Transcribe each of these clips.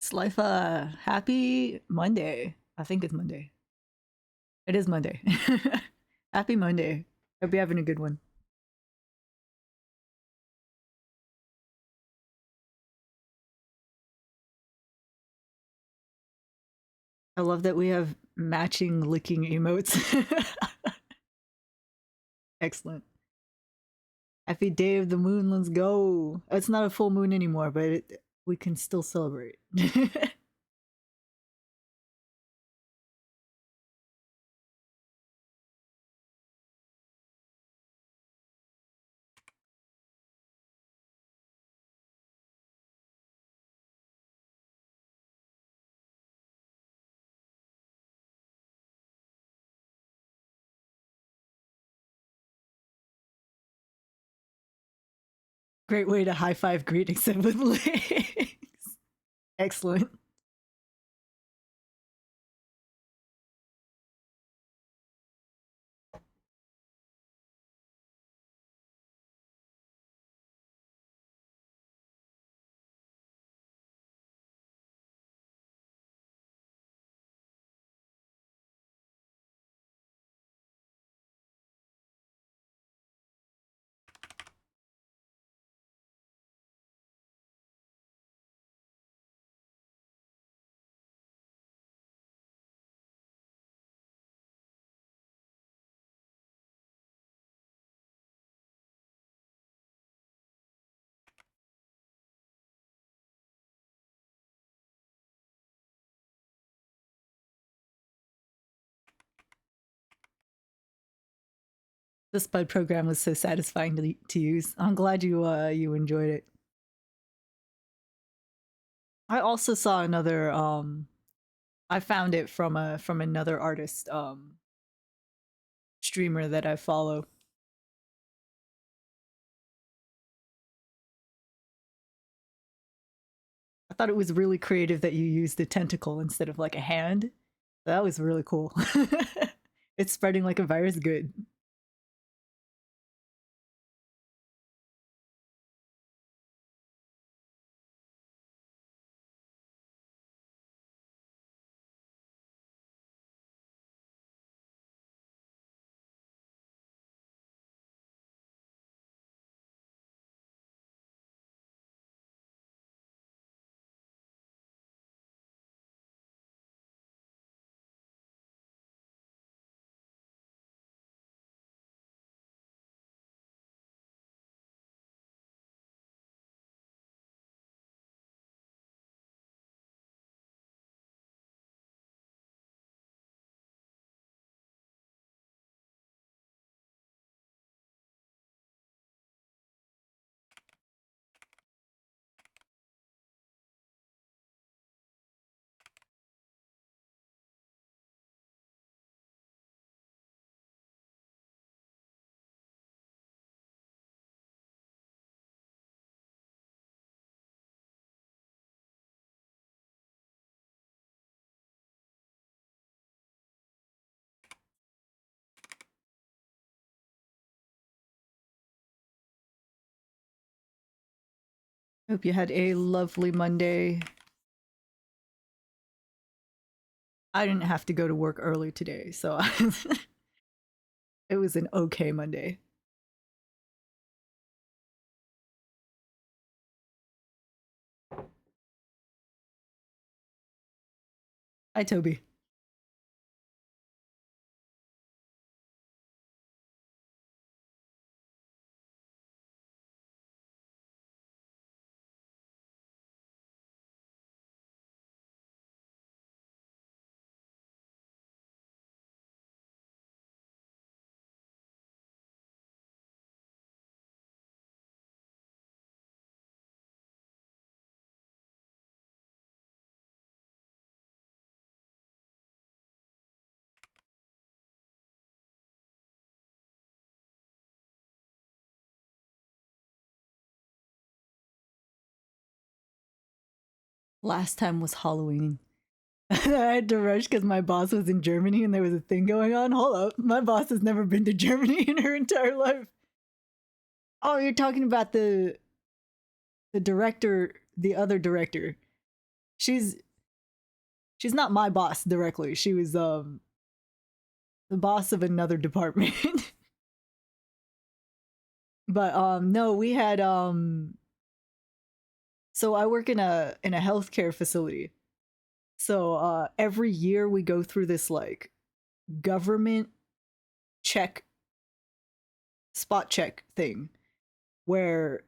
Slifa, happy Monday. I think it's Monday. It is Monday. Happy Monday. Hope you're having a good one. I love that we have matching licking emotes. Excellent. Happy day of the moon. Let's go. It's not a full moon anymore, but we can still celebrate. Great way to high five greet except with legs. Excellent. The Spud program was so satisfying to use. I'm glad you enjoyed it. I also saw another I found it from another artist streamer that I follow. I thought it was really creative that you used the tentacle instead of like a hand. That was really cool. It's spreading like a virus. Good. Hope you had a lovely Monday. I didn't have to go to work early today, so it was an okay Monday. Hi, Toby. Last time was Halloween. I had to rush because my boss was in Germany and there was a thing going on. Hold up. My boss has never been to Germany in her entire life. Oh, you're talking about the director, the other director. she's she's not my boss directly. She was the boss of another department. But no, we had so I work in a healthcare facility. So every year we go through this like government check spot check thing where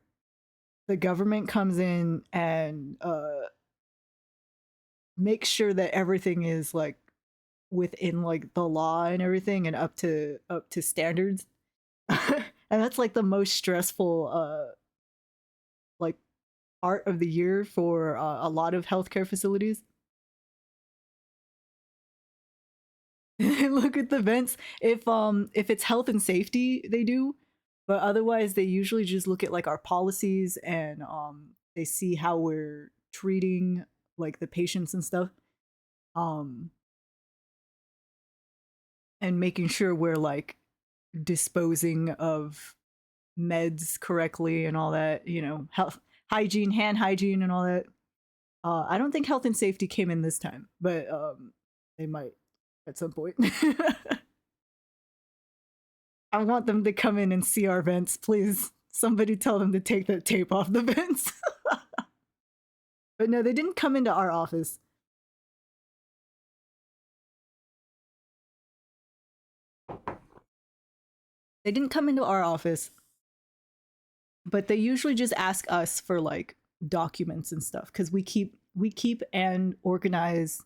the government comes in and makes sure that everything is like within like the law and everything and up to standards. And that's like the most stressful like part of the year for a lot of healthcare facilities. Look at the vents. If it's health and safety, they do, but otherwise they usually just look at like our policies and they see how we're treating like the patients and stuff. Um and making sure we're like disposing of meds correctly and all that, you know, health hygiene, hand hygiene and all that. I don't think health and safety came in this time, but they might at some point. I want them to come in and see our vents, please. Somebody tell them to take that tape off the vents. But no, they didn't come into our office. They didn't come into our office, but they usually just ask us for like documents and stuff because we keep and organize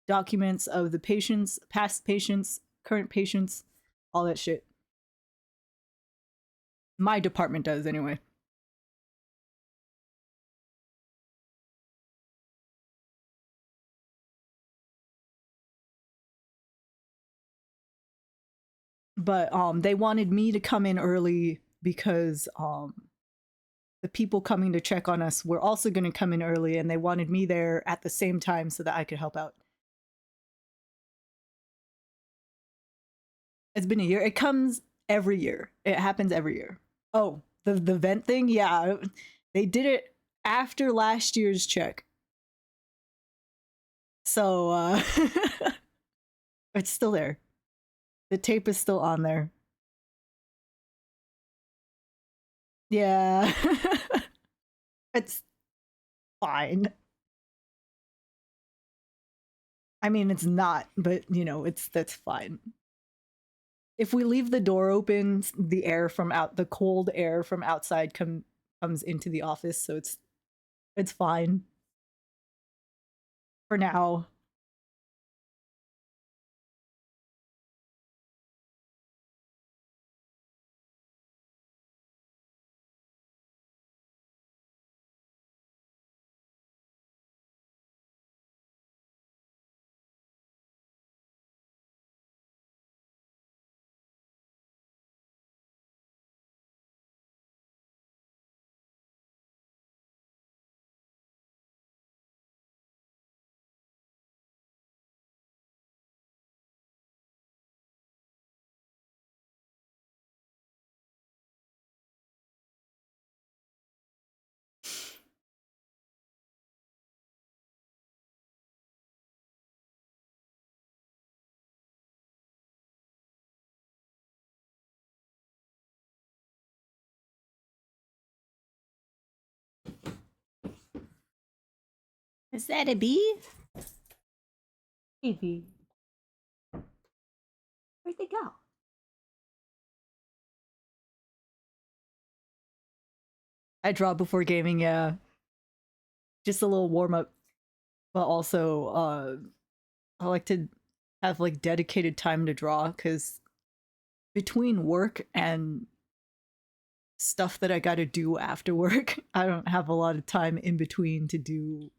documents of the patients, past patients, current patients, all that shit. My department does anyway. But they wanted me to come in early because the people coming to check on us were also going to come in early and they wanted me there at the same time so that I could help out. It's been a year. It comes every year. It happens every year. Oh, the vent thing? Yeah. They did it after last year's check. So it's still there. The tape is still on there. Yeah. It's fine. I mean, it's not, but you know, that's fine. If we leave the door open, the cold air from outside comes into the office, so it's fine for now. Is that a bee? Evie. Where'd they go? I draw before gaming, yeah. Just a little warm up. But also, I like to have like dedicated time to draw because between work and stuff that I gotta do after work, I don't have a lot of time in between to do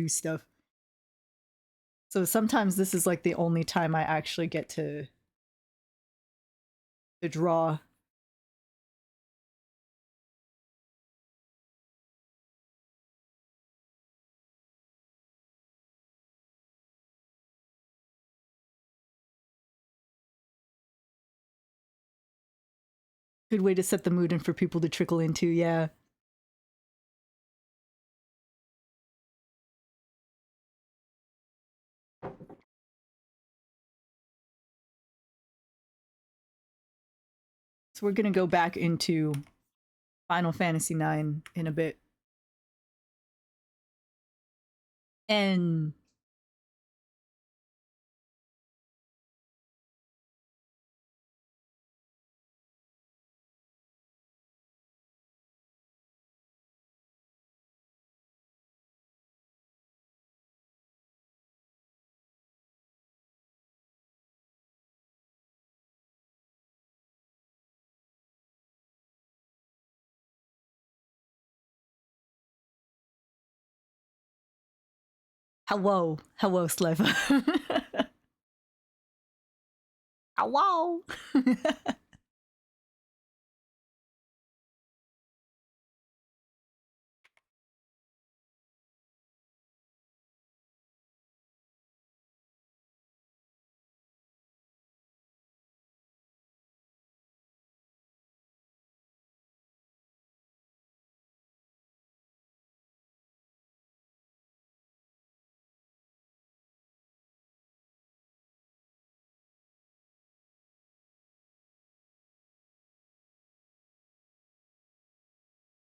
stuff. So sometimes this is like the only time I actually get to draw. Good way to set the mood and for people to trickle into, yeah. So we're gonna go back into Final Fantasy IX in a bit. And hello, hello, Sleva. Hello.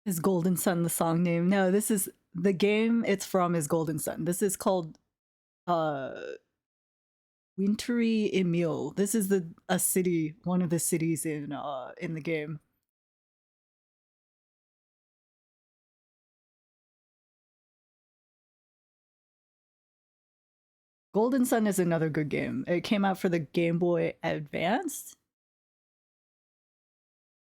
Is Golden Sun the song name? No, this is the game it's from is Golden Sun. This is called uh Wintry Emil. This is a city, one of the cities in the game. Golden Sun is another good game. It came out for the Game Boy Advance.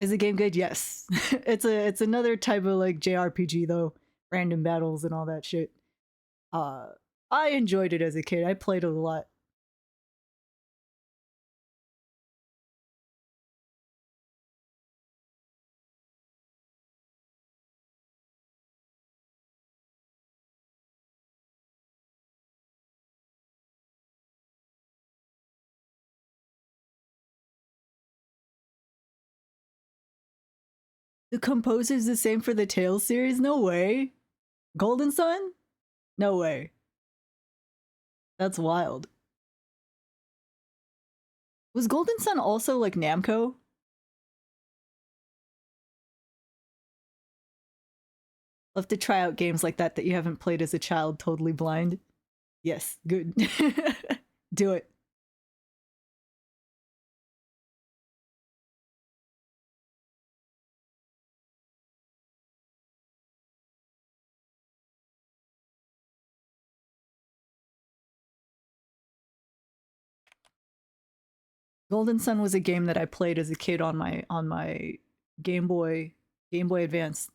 Is the game good? Yes. It's another type of like JRPG though, random battles and all that shit. I enjoyed it as a kid. I played it a lot. The composer's the same for the Tales series? No way. Golden Sun? No way. That's wild. Was Golden Sun also like Namco? Love to try out games like that you haven't played as a child, totally blind. Yes, good. Do it. Golden Sun was a game that I played as a kid on my Game Boy Advance.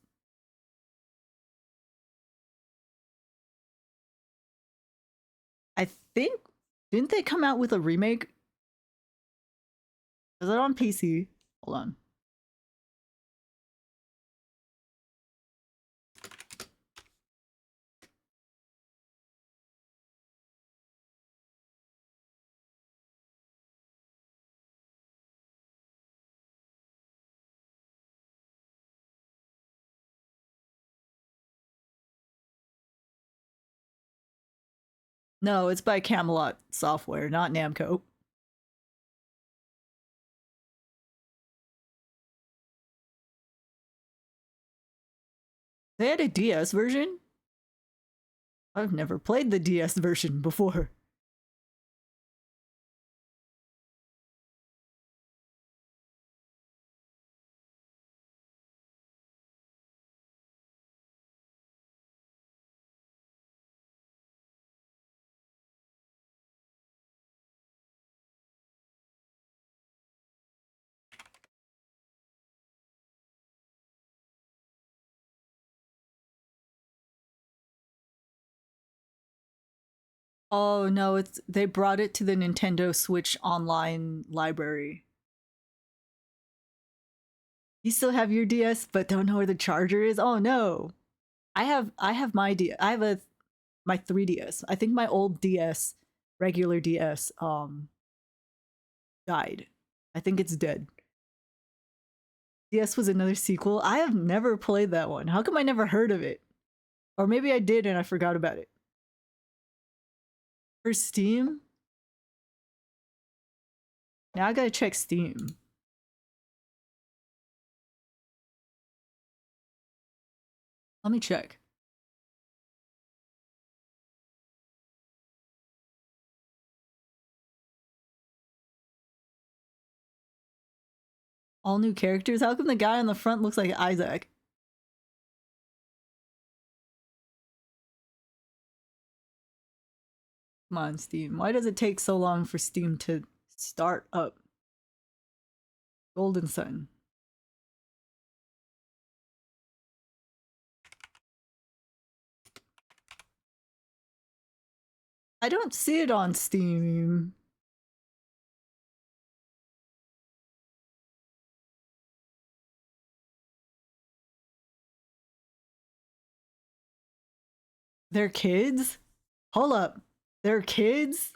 I think didn't they come out with a remake? Is it on PC? Hold on. No, it's by Camelot Software, not Namco. They had a DS version? I've never played the DS version before. Oh no, it's they brought it to the Nintendo Switch Online library. You still have your DS but don't know where the charger is? Oh no. I have my DS. I have my 3DS. I think my old DS, regular DS, died. I think it's dead. DS was another sequel. I have never played that one. How come I never heard of it? Or maybe I did and I forgot about it. For Steam? Now I gotta check Steam. Let me check. All new characters? How come the guy on the front looks like Isaac? Come on, Steam. Why does it take so long for Steam to start up? Golden Sun. I don't see it on Steam. They're kids? Hold up. They're kids?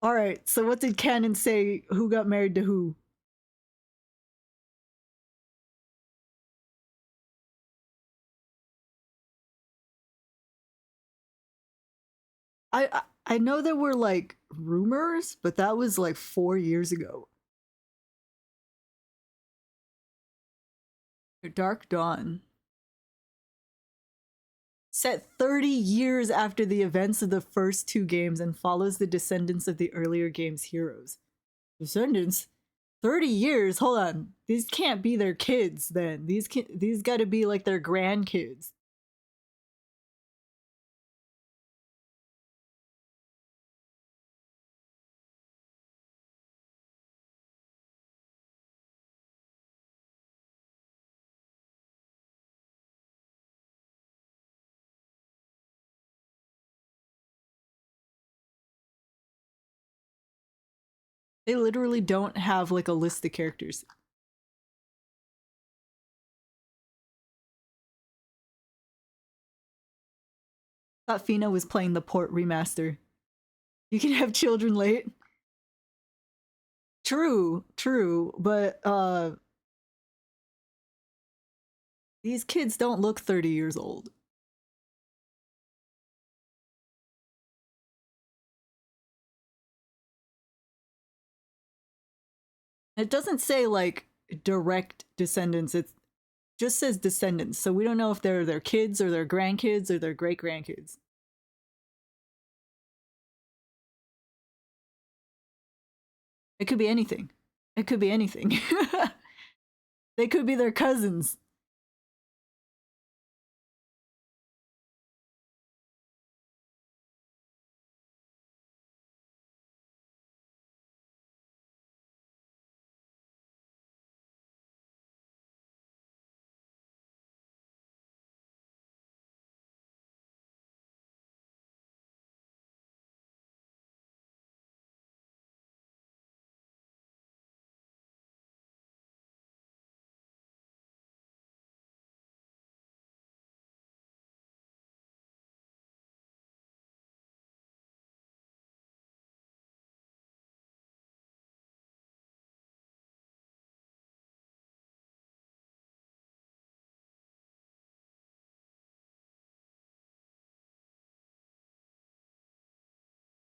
Alright, so what did Canon say? Who got married to who? I know there were like rumors, but that was like 4 years ago. Dark Dawn. Set 30 years after the events of the first two games and follows the descendants of the earlier game's heroes. Descendants? 30 years? Hold on. These can't be their kids then. These gotta be like their grandkids. They literally don't have like a list of characters. Thought Fina was playing the port remaster. You can have children late. True, but these kids don't look 30 years old. It doesn't say like direct descendants. It just says descendants. So we don't know if they're their kids or their grandkids or their great grandkids. It could be anything. It could be anything. They could be their cousins.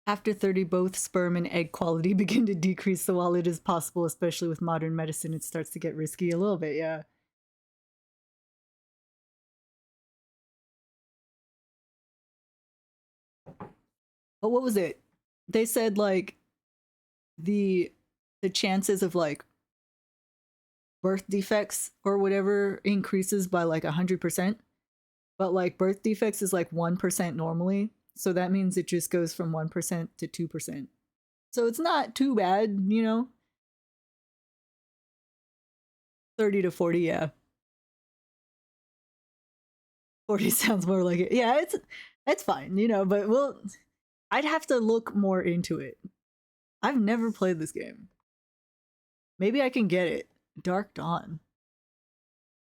After 30, both sperm and egg quality begin to decrease. So while it is possible, especially with modern medicine, it starts to get risky a little bit, yeah. But what was it? They said like the chances of like birth defects or whatever increases by like 100%, but like birth defects is like 1% normally, so that means it just goes from 1% to 2%, so it's not too bad, you know. 30 to 40, yeah. 40 sounds more like it, yeah. It's fine, you know, but I'd have to look more into it. I've never played this game. Maybe I can get it. Dark Dawn.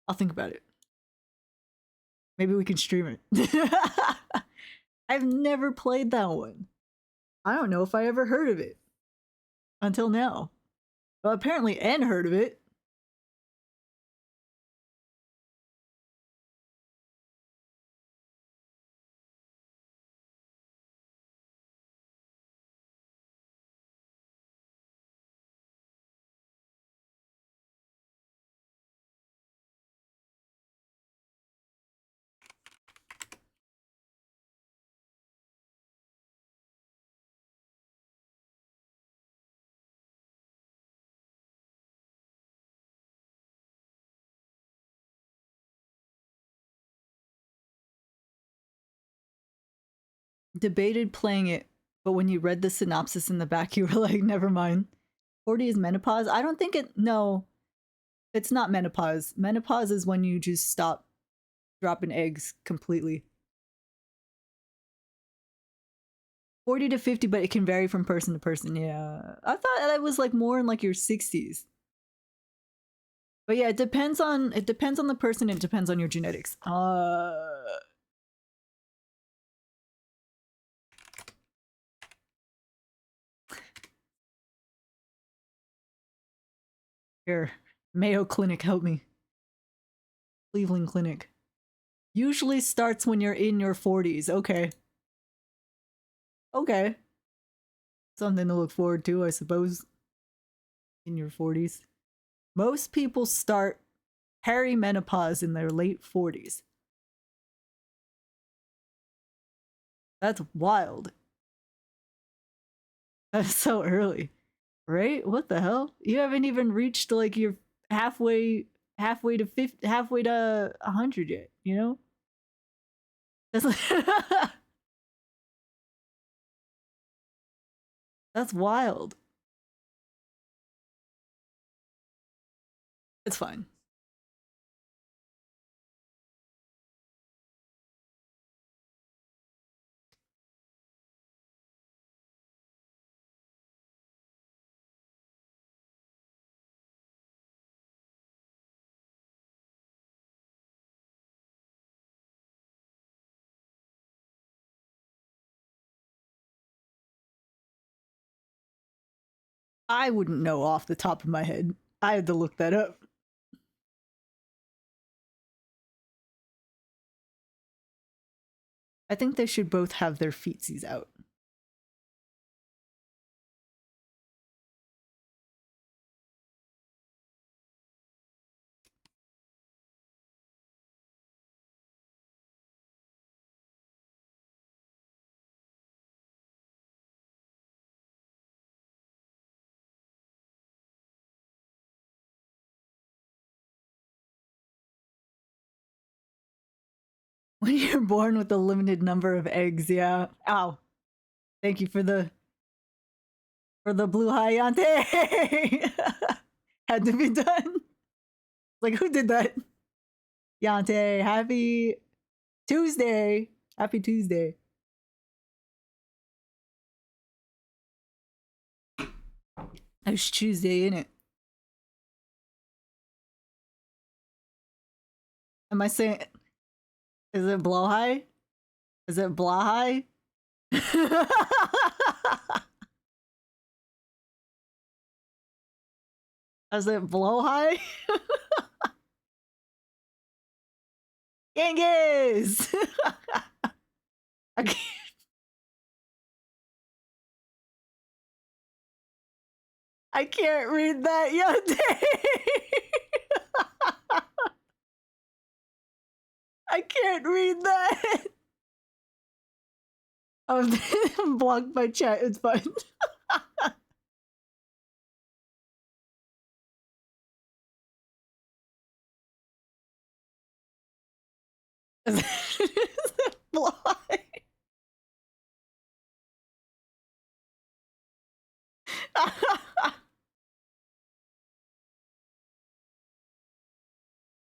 I'll think about it. Maybe we can stream it. I've never played that one. I don't know if I ever heard of it until now. Well, apparently N heard of it. debated playing it, but when you read the synopsis in the back, you were like, never mind. 40 is menopause? I don't think it. No, it's not menopause. Menopause is when you just stop dropping eggs completely. 40 to 50, but it can vary from person to person. Yeah. I thought that was like more in like your 60s. But yeah, it depends on the person, it depends on your genetics. Here. Mayo Clinic, help me. Cleveland Clinic. Usually starts when you're in your 40s. Okay. Okay. Something to look forward to, I suppose. In your 40s. Most people start perimenopause in their late 40s. That's wild. That's so early. Right? What the hell? You haven't even reached like your halfway to 50, halfway to 100 yet, you know? That's like that's wild. It's fine. I wouldn't know off the top of my head. I had to look that up. I think they should both have their feetsies out. When you're born with a limited number of eggs, yeah. Ow. Thank you for the blue Hayante. Had to be done. Like, who did that? Yante, happy Tuesday. Happy Tuesday. There's Tuesday in it. Am I saying, is it blowhigh? Is it blahigh? Is it blowhigh? Genghis! I can't, I can't read that, Yante! I can't read that! I'm blocked by chat, it's fine. Blahigh?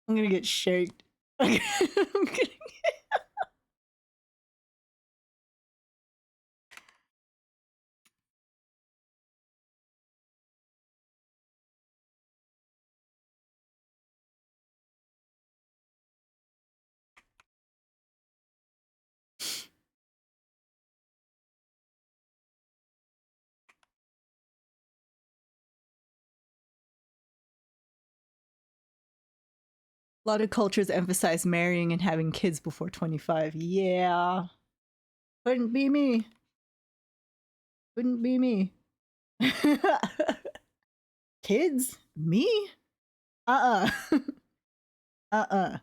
I'm gonna get shaked. I'm gonna A lot of cultures emphasize marrying and having kids before 25. Yeah. Couldn't be me. Couldn't be me. Kids? Me? Uh-uh. Uh-uh.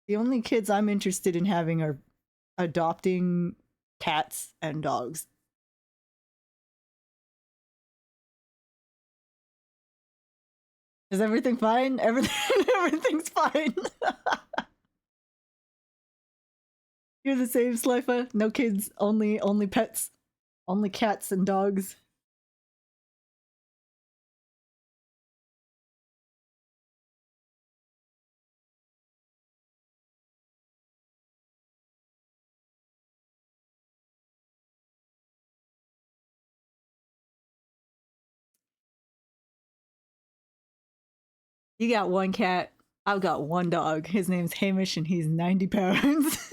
The only kids I'm interested in having are adopting cats and dogs. Is everything fine? Everything's fine. You're the same, Slifa. No kids, only pets, only cats and dogs. You got one cat. I've got one dog. His name's Hamish, and he's 90 pounds.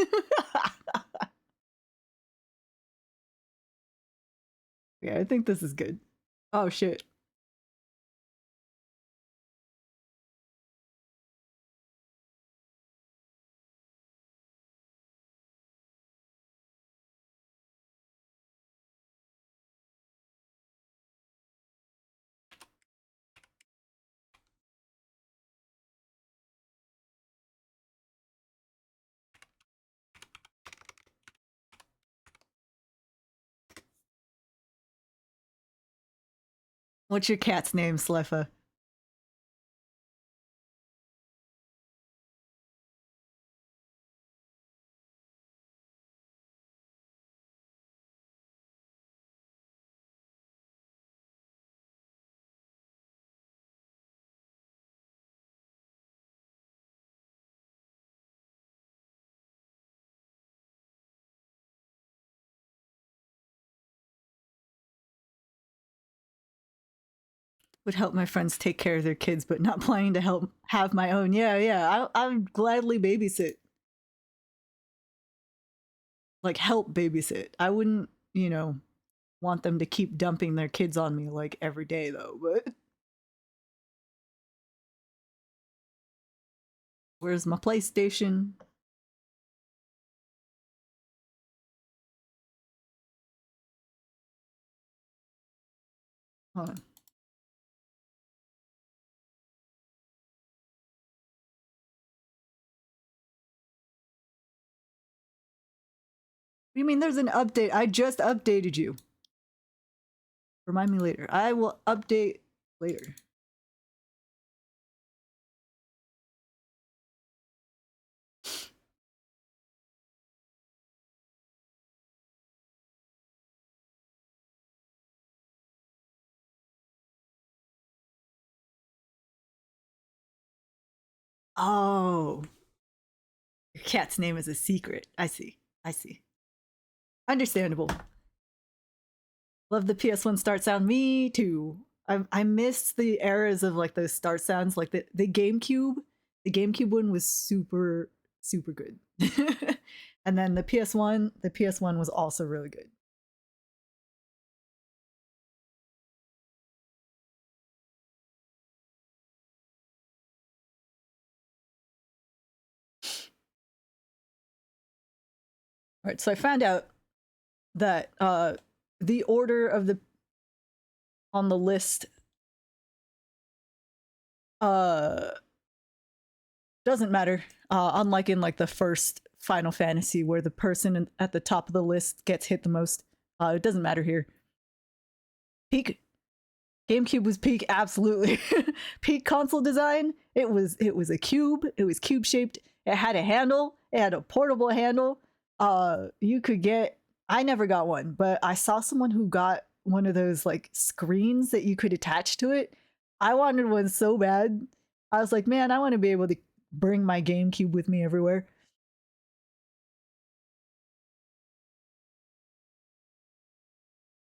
Yeah, I think this is good. Oh shit. What's your cat's name, Slifa? Would help my friends take care of their kids, but not planning to help have my own. Yeah, yeah. I would gladly babysit. Like help babysit. I wouldn't, want them to keep dumping their kids on me like every day though. But where's my PlayStation? Hold on. What do you mean there's an update? I just updated you. Remind me later. I will update later. Oh, your cat's name is a secret. I see. I see. Understandable. Love the PS1 start sound. Me too. I missed the eras of like those start sounds. Like the GameCube. The GameCube one was super super good. And then the PS1 was also really good. All right, so I found out that the order of the on the list uh doesn't matter. Unlike in like the first Final Fantasy where the person at the top of the list gets hit the most. It doesn't matter here. Peak GameCube was peak, absolutely. Peak console design. It was a cube. It was cube shaped. It had a handle. It had a portable handle. You could get. I never got one, but I saw someone who got one of those like screens that you could attach to it. I wanted one so bad. I was like, man, I want to be able to bring my GameCube with me everywhere.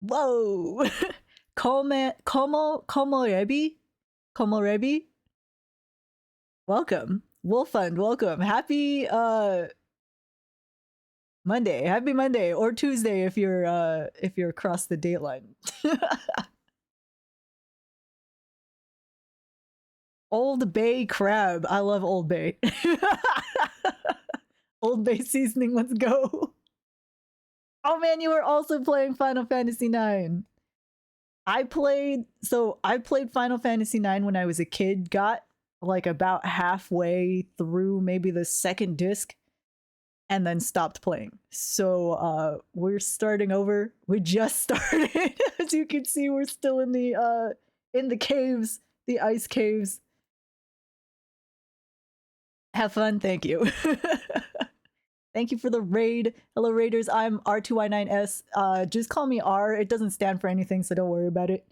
Whoa. Komorebi? Komorebi? Welcome. Wolfund, welcome. Happy Monday. Happy Monday or Tuesday if you're across the date line. Old Bay crab. I love Old Bay. Old Bay seasoning, let's go. Oh man, you were also playing Final Fantasy 9. I played Final Fantasy 9 when I was a kid, got like about halfway through maybe the second disc and then stopped playing. So we're starting over. We just started. As you can see, we're still in the caves, the ice caves. Have fun, thank you. Thank you for the raid. Hello, raiders. I'm R2Y9S. Just call me R. It doesn't stand for anything, so don't worry about it.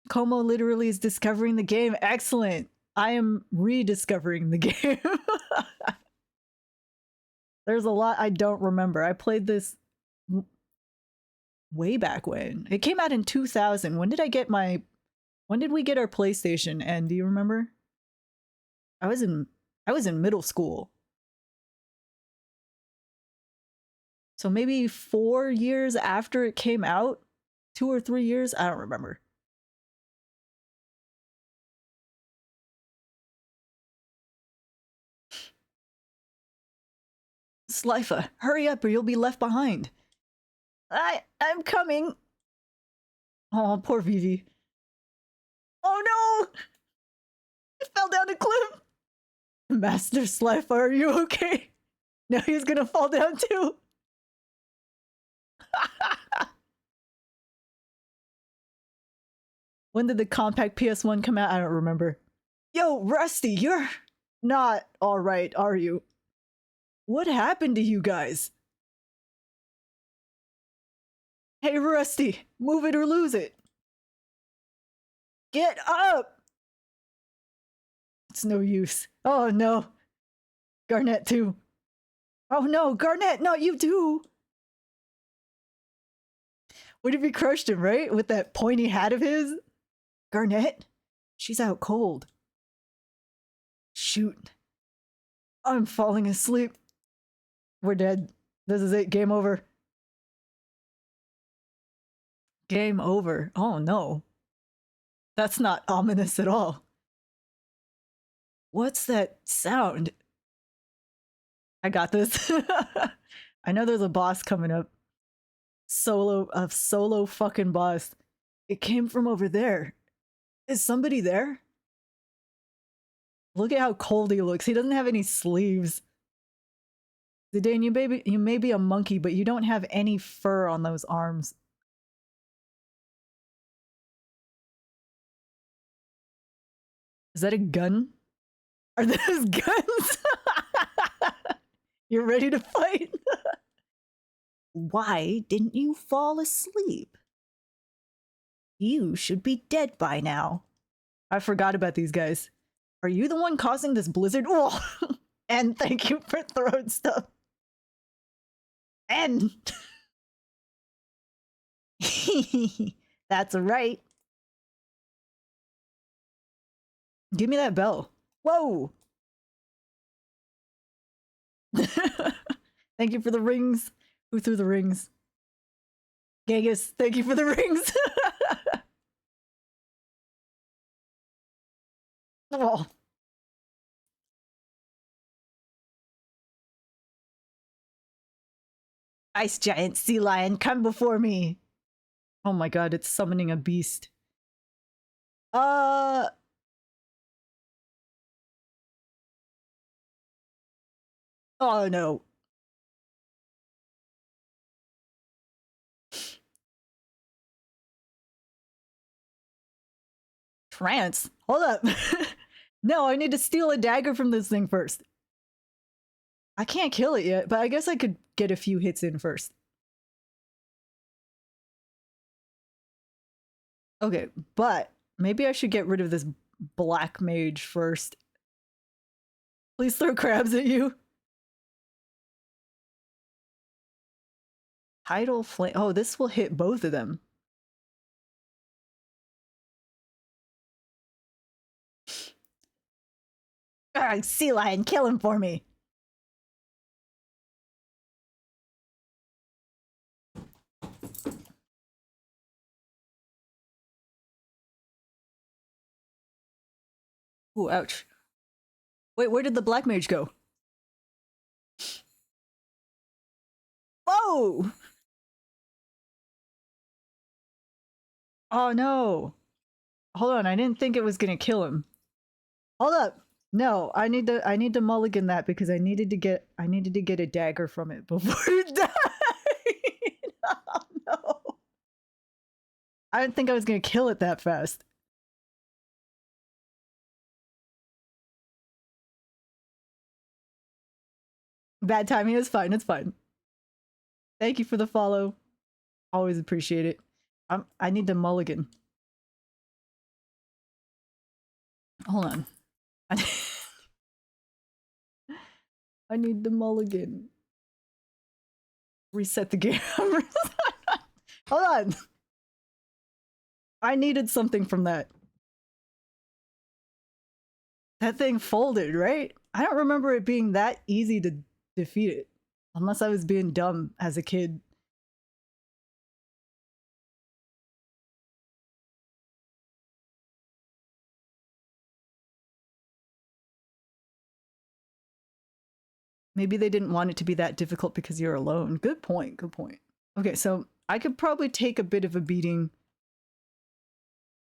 Como literally is discovering the game. Excellent. I am rediscovering the game. There's a lot I don't remember. I played this way back when. It came out in 2000. When did we get our PlayStation? And do you remember? I was in middle school. So maybe 4 years after it came out? 2 or 3 years? I don't remember. Slifa, hurry up or you'll be left behind. I'm coming. Oh, poor Vivi. Oh no! It fell down a cliff. Master Slifa, are you okay? Now he's gonna fall down too. When did the compact PS1 come out? I don't remember. Yo, Rusty, you're not alright, are you? What happened to you guys? Hey, Rusty, move it or lose it. Get up! It's no use. Oh no. Garnet too. Oh no, Garnet, not you too. What if he crushed him, right? With that pointy hat of his? Garnet? She's out cold. Shoot. I'm falling asleep. We're dead. This is it. Game over. Game over. Oh no. That's not ominous at all. What's that sound? I got this. I know there's a boss coming up. A solo fucking boss. It came from over there. Is somebody there? Look at how cold he looks. He doesn't have any sleeves. Zidane, you may be a monkey, but you don't have any fur on those arms. Is that a gun? Are those guns? You're ready to fight? Why didn't you fall asleep? You should be dead by now. I forgot about these guys. Are you the one causing this blizzard? Oh, and thank you for throwing stuff. And that's right. Give me that bell. Whoa. Thank you for the rings. Who threw the rings? Genghis, thank you for the rings. Oh. Ice giant sea lion, come before me. Oh my god, it's summoning a beast. Oh no. Trance? Hold up. No, I need to steal a dagger from this thing first. I can't kill it yet, but I guess I could get a few hits in first. Okay, but maybe I should get rid of this black mage first. Please throw crabs at you. Tidal flame. Oh, this will hit both of them. Arrgh, sea lion, kill him for me. Ooh, ouch. Wait, where did the black mage go? Whoa! Oh no. Hold on, I didn't think it was gonna kill him. Hold up. No, I need to mulligan that because I needed to get a dagger from it before it died. Oh no. I didn't think I was gonna kill it that fast. Bad timing is fine. It's fine. Thank you for the follow. Always appreciate it. I need to mulligan. Hold on. I need the mulligan. Reset the game. Hold on. I needed something from that. That thing folded, right? I don't remember it being that easy to defeat it. Unless I was being dumb as a kid. Maybe they didn't want it to be that difficult because you're alone. Good point, good point. Okay, so I could probably take a bit of a beating.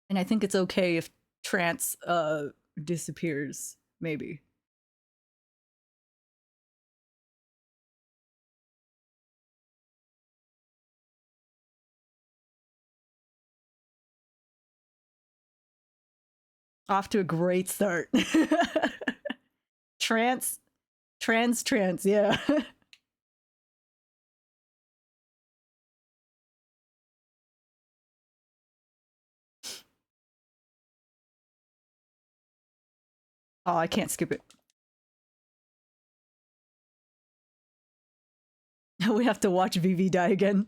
And I think it's okay if Trance disappears, maybe. Off to a great start. Trance, yeah. Oh, I can't skip it. We have to watch Vivi die again.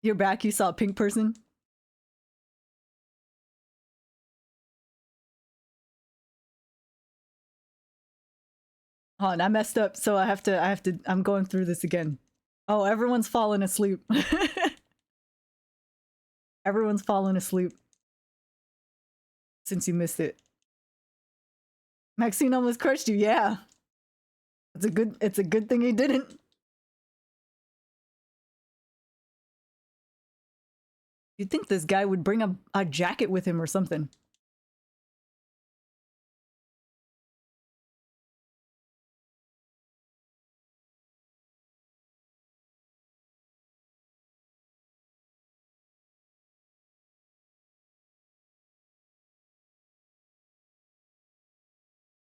You're back, you saw a pink person? Oh, and I messed up, so I'm going through this again. Oh, everyone's fallen asleep. Everyone's fallen asleep. Since you missed it. Maxine almost crushed you, yeah. It's a good thing he didn't. You'd think this guy would bring a jacket with him or something.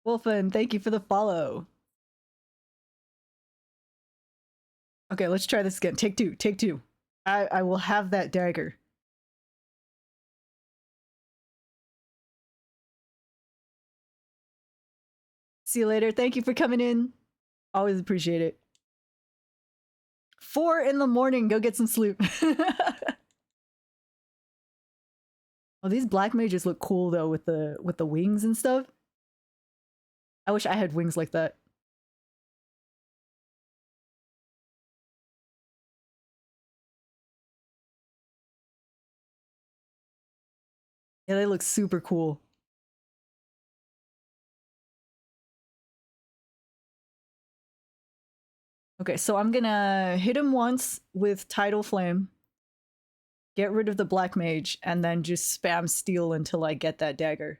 Wolfen, thank you for the follow. Okay, let's try this again. Take two. I will have that dagger. See you later. Thank you for coming in. Always appreciate it. 4 in the morning. Go get some sleep. Oh, these black mages look cool though with the wings and stuff. I wish I had wings like that. Yeah, they look super cool. Okay, so I'm gonna hit him once with Tidal Flame, get rid of the black mage, and then just spam steel until I get that dagger.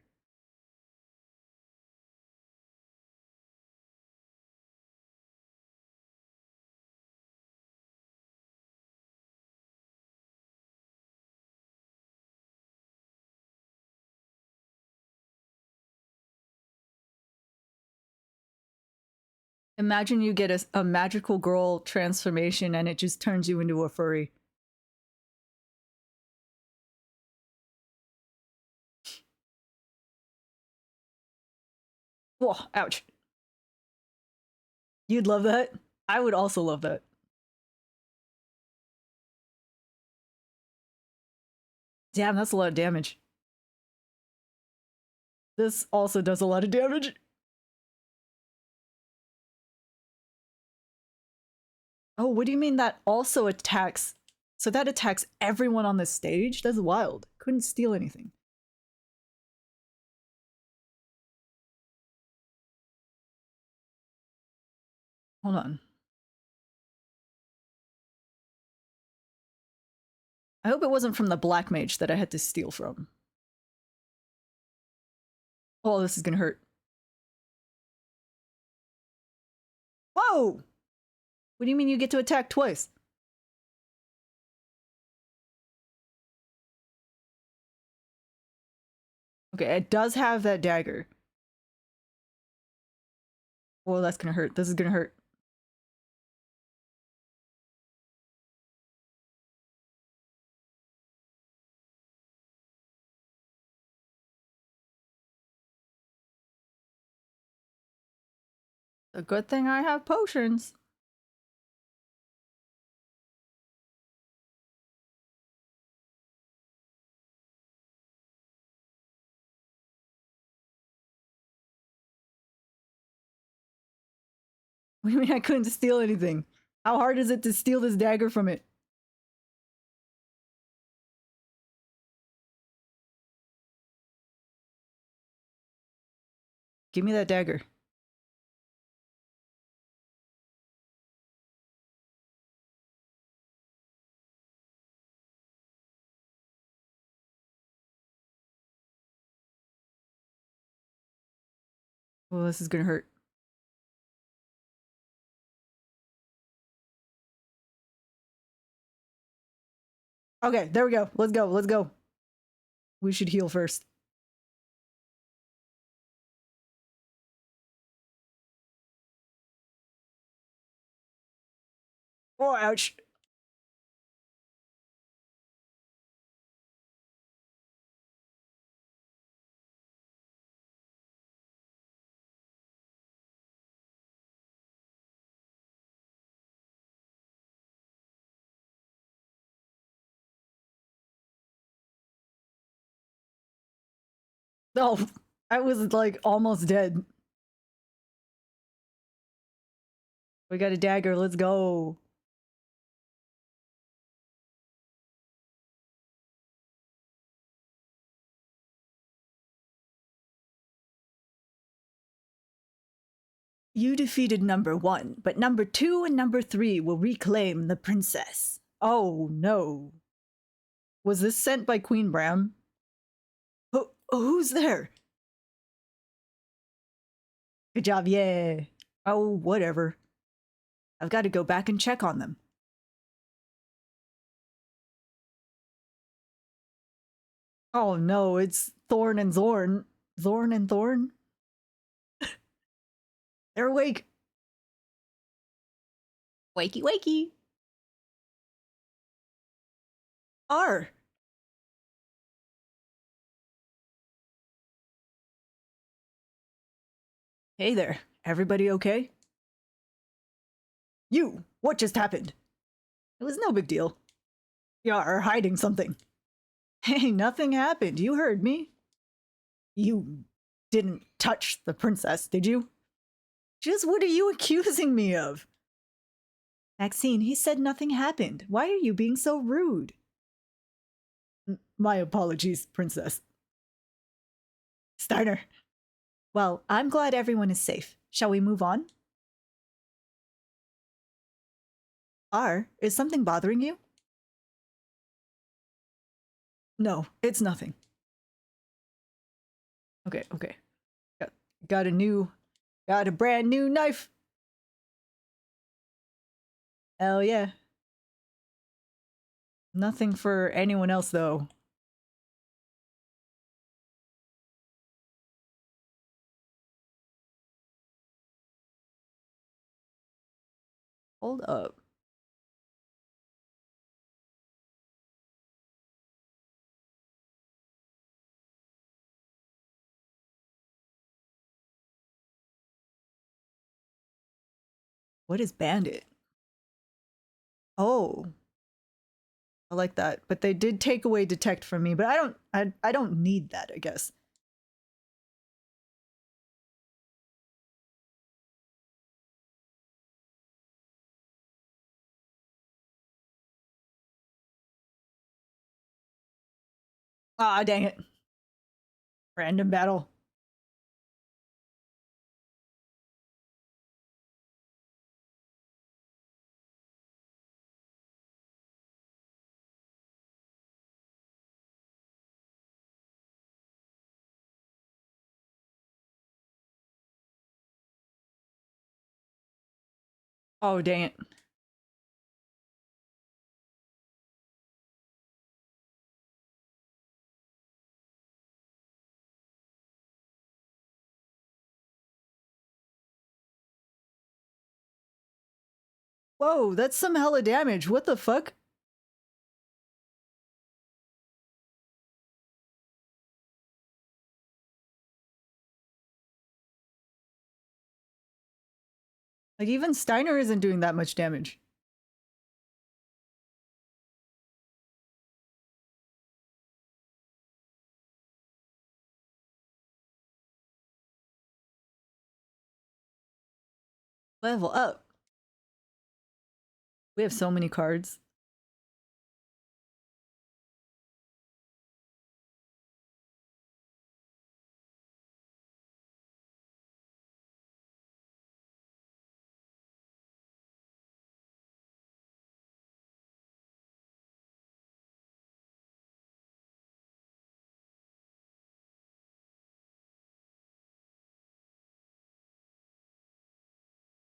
Imagine you get a magical girl transformation and it just turns you into a furry. Whoa, ouch. You'd love that? I would also love that. Damn, that's a lot of damage. This also does a lot of damage. Oh, what do you mean that also attacks? So that attacks everyone on the stage? That's wild. Couldn't steal anything. Hold on. I hope it wasn't from the black mage that I had to steal from. Oh, this is gonna hurt. Whoa! What do you mean you get to attack twice? Okay, it does have that dagger. Well, that's gonna hurt. This is gonna hurt. A good thing I have potions. What do you mean I couldn't steal anything? How hard is it to steal this dagger from it? Give me that dagger. Well, this is gonna hurt. Okay, there we go. Let's go. Let's go. We should heal first. Oh, ouch. Oh, I was like almost dead. We got a dagger. Let's go. You defeated number 1, but number 2 and number 3 will reclaim the princess. Oh no. Was this sent by Queen Bram? Who's there? Good job, yeah. Oh, whatever. I've got to go back and check on them. Oh no, it's Thorn and Zorn. Zorn and Thorn? They're awake. Wakey, wakey. R. Hey there. Everybody okay? You! What just happened? It was no big deal. You're hiding something. Hey, nothing happened. You heard me. You didn't touch the princess, did you? Just what are you accusing me of? Maxine, he said nothing happened. Why are you being so rude? My apologies, princess. Steiner. Well, I'm glad everyone is safe. Shall we move on? R, is something bothering you? No, it's nothing. Okay, okay. Got a brand new knife. Hell yeah. Nothing for anyone else though. Hold up. What is bandit? Oh, I like that. But they did take away detect from me, but I don't need that, I guess. Ah, dang it. Random battle. Oh, dang it. Whoa, that's some hella damage. What the fuck? Like, even Steiner isn't doing that much damage. Level up. We have so many cards.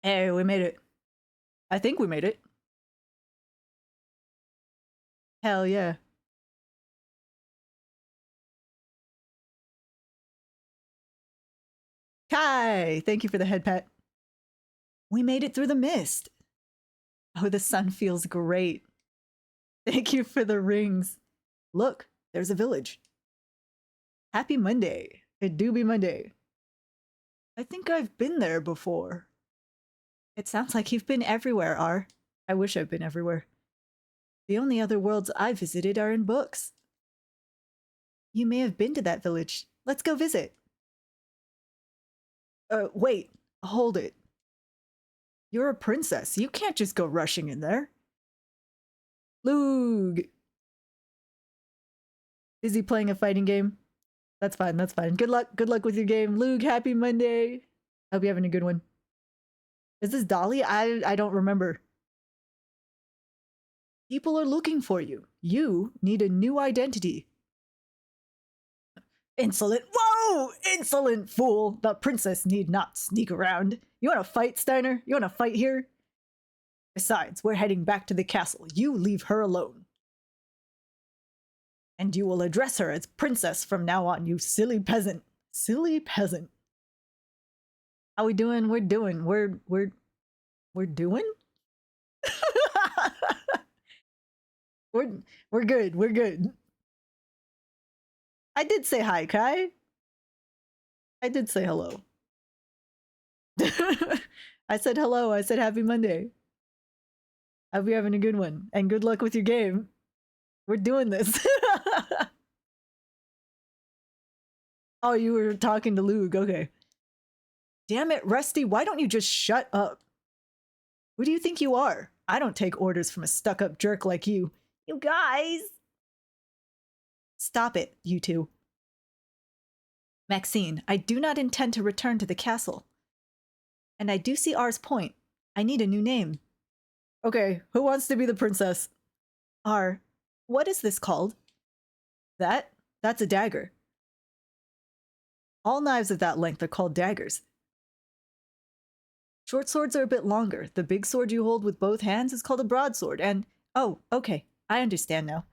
Hey, we made it. I think we made it. Hell yeah. Kai, thank you for the head pat. We made it through the mist. Oh, the sun feels great. Thank you for the rings. Look, there's a village. Happy Monday. It do be Monday. I think I've been there before. It sounds like you've been everywhere, R. I wish I've been everywhere. The only other worlds I've visited are in books. You may have been to that village. Let's go visit. Wait. Hold it. You're a princess. You can't just go rushing in there. Lug. Is he playing a fighting game? That's fine, that's fine. Good luck with your game. Lug, happy Monday. Hope you're having a good one. Is this Dolly? I don't remember. People are looking for you. You need a new identity. Insolent. Whoa! Insolent fool. The princess need not sneak around. You want to fight, Steiner? You want to fight here? Besides, we're heading back to the castle. You leave her alone. And you will address her as princess from now on, you silly peasant. Silly peasant. How we doing? We're doing. We're doing? we're good. We're good. I did say hi, Kai. I did say hello. I said hello. I said happy Monday. Hope you're having a good one. And good luck with your game. We're doing this. Oh, you were talking to Lug. Okay. Damn it, Rusty. Why don't you just shut up? Who do you think you are? I don't take orders from a stuck-up jerk like you. You guys! Stop it, you two. Maxine, I do not intend to return to the castle. And I do see R's point. I need a new name. Okay, who wants to be the princess? R, what is this called? That's a dagger. All knives of that length are called daggers. Short swords are a bit longer. The big sword you hold with both hands is called a broadsword, and... Oh, okay. I understand now.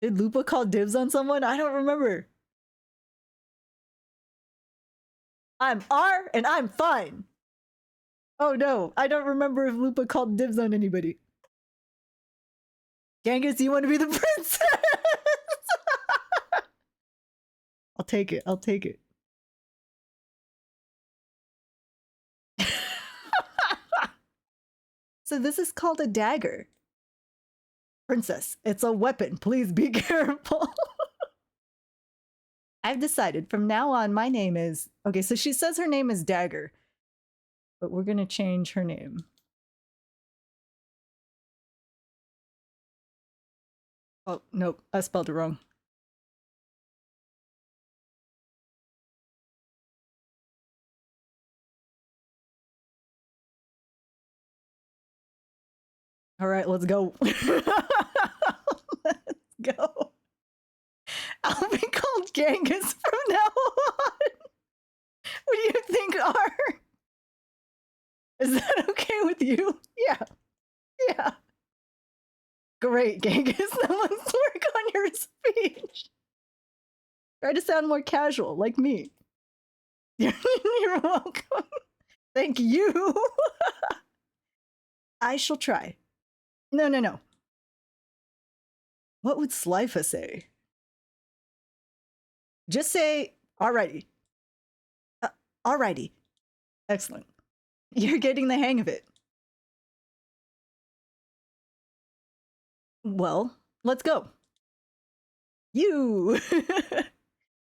Did Lupa call dibs on someone? I don't remember. I'm R, and I'm fine. Oh no, I don't remember if Lupa called dibs on anybody. Genghis, you want to be the princess? I'll take it. I'll take it. So this is called a dagger. Princess, it's a weapon. Please be careful. I've decided from now on my name is... Okay, so she says her name is Dagger. But we're going to change her name. Oh, nope. I spelled it wrong. All right, let's go. Let's go. I'll be called Genghis from now on. What do you think, R? Is that okay with you? Yeah. Yeah. Great, Genghis. Now let's work on your speech. Try to sound more casual, like me. You're welcome. Thank you. I shall try. No. What would Slifa say? Just say, alrighty. Alrighty. Excellent. You're getting the hang of it. Well, let's go. You!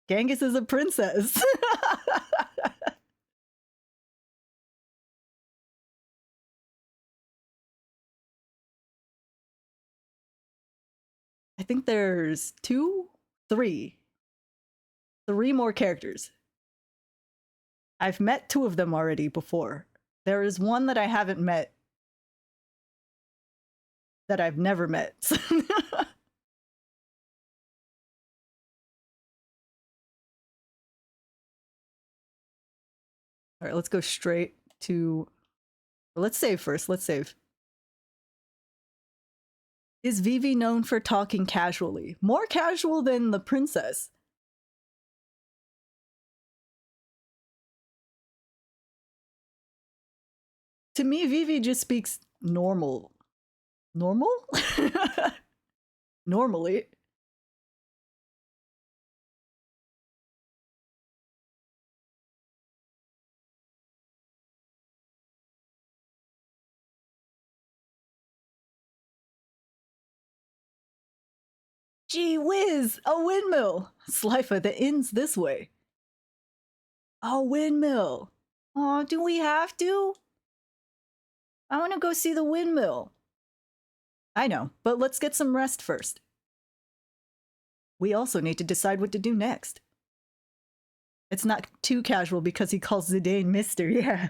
Genghis is a princess. I think there's three more characters. I've met 2 of them already before. There is one that I haven't met that I've never met. All right, let's go straight to... Let's save first. Let's save. Is Vivi known for talking casually? More casual than the princess. To me, Vivi just speaks normal. Normal? Normally. Gee whiz! A windmill! Slifer, the inn's this way. A windmill! Aw, do we have to? I want to go see the windmill. I know, but let's get some rest first. We also need to decide what to do next. It's not too casual because he calls Zidane Mister, yeah.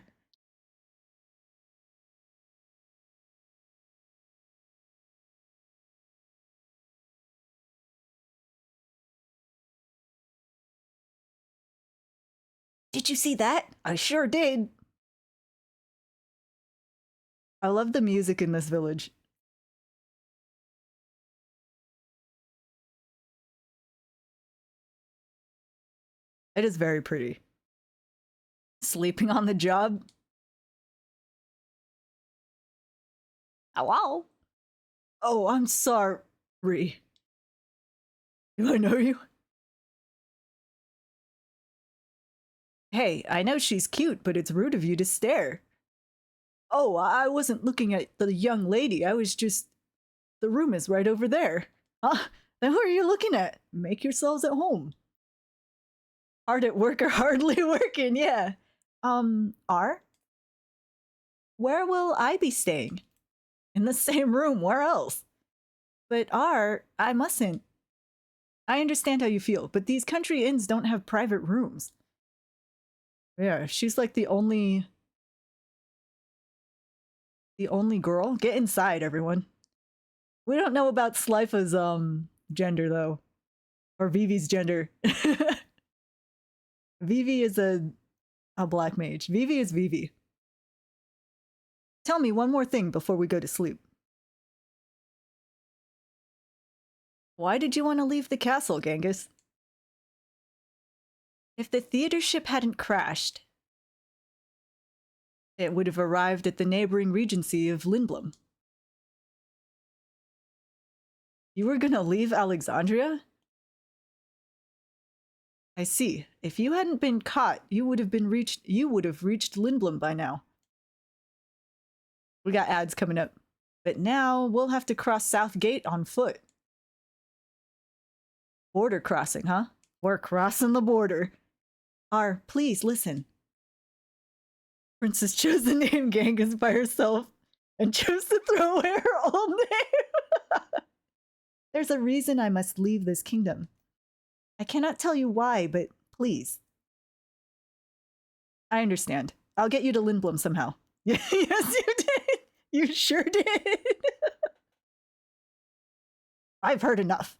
Did you see that? I sure did. I love the music in this village. It is very pretty. Sleeping on the job? Hello? Oh, I'm sorry. Do I know you? Hey, I know she's cute, but it's rude of you to stare. Oh, I wasn't looking at the young lady. I was just... The room is right over there. Huh? Then who are you looking at? Make yourselves at home. Hard at work or hardly working, yeah. R? Where will I be staying? In the same room, where else? But R, I mustn't. I understand how you feel, but these country inns don't have private rooms. Yeah, she's like the only girl. Get inside, everyone. We don't know about Slifa's gender though. Or Vivi's gender. Vivi is a black mage. Vivi is Vivi. Tell me one more thing before we go to sleep. Why did you want to leave the castle, Genghis? If the theater ship hadn't crashed, it would have arrived at the neighboring regency of Lindblum. You were gonna leave Alexandria? I see. If you hadn't been caught, you would have reached Lindblum by now. We got ads coming up. But now we'll have to cross South Gate on foot. Border crossing, huh? We're crossing the border. R, please listen. Princess chose the name Genghis by herself and chose to throw away her old name. There's a reason I must leave this kingdom. I cannot tell you why, but please. I understand. I'll get you to Lindblum somehow. Yes, you did. You sure did. I've heard enough.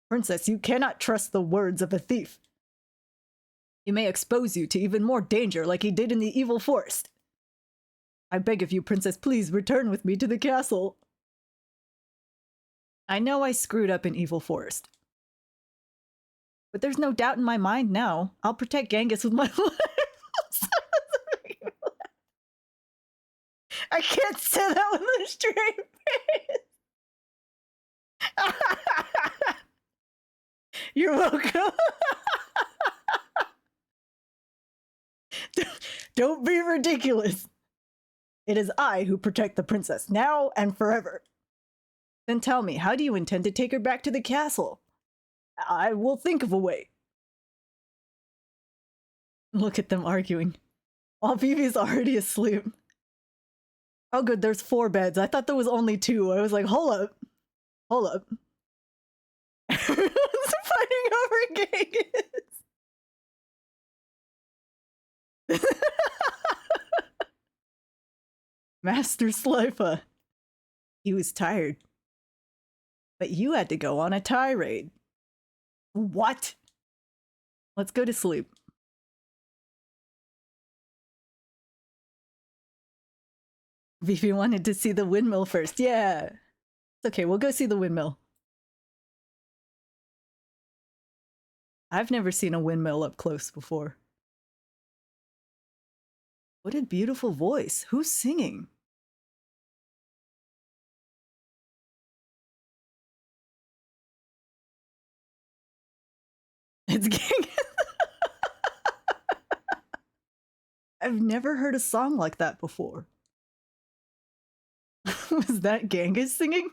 Princess, you cannot trust the words of a thief. He may expose you to even more danger like he did in the evil forest. I beg of you, Princess, please return with me to the castle. I know I screwed up in Evil Forest. But there's no doubt in my mind now. I'll protect Genghis with my life. I can't say that with a straight face. You're welcome. Don't be ridiculous. It is I who protect the princess, now and forever. Then tell me, how do you intend to take her back to the castle? I will think of a way. Look at them arguing. While Vivi's already asleep. Oh good, there's 4 beds. I thought there was only 2. I was like, hold up. Hold up. Everyone's fighting over Genghis. Master Slifa. He was tired. But you had to go on a tirade. What? Let's go to sleep. Vivi wanted to see the windmill first. Yeah. It's okay, we'll go see the windmill. I've never seen a windmill up close before. What a beautiful voice. Who's singing? It's Genghis. I've never heard a song like that before. Was that Genghis singing?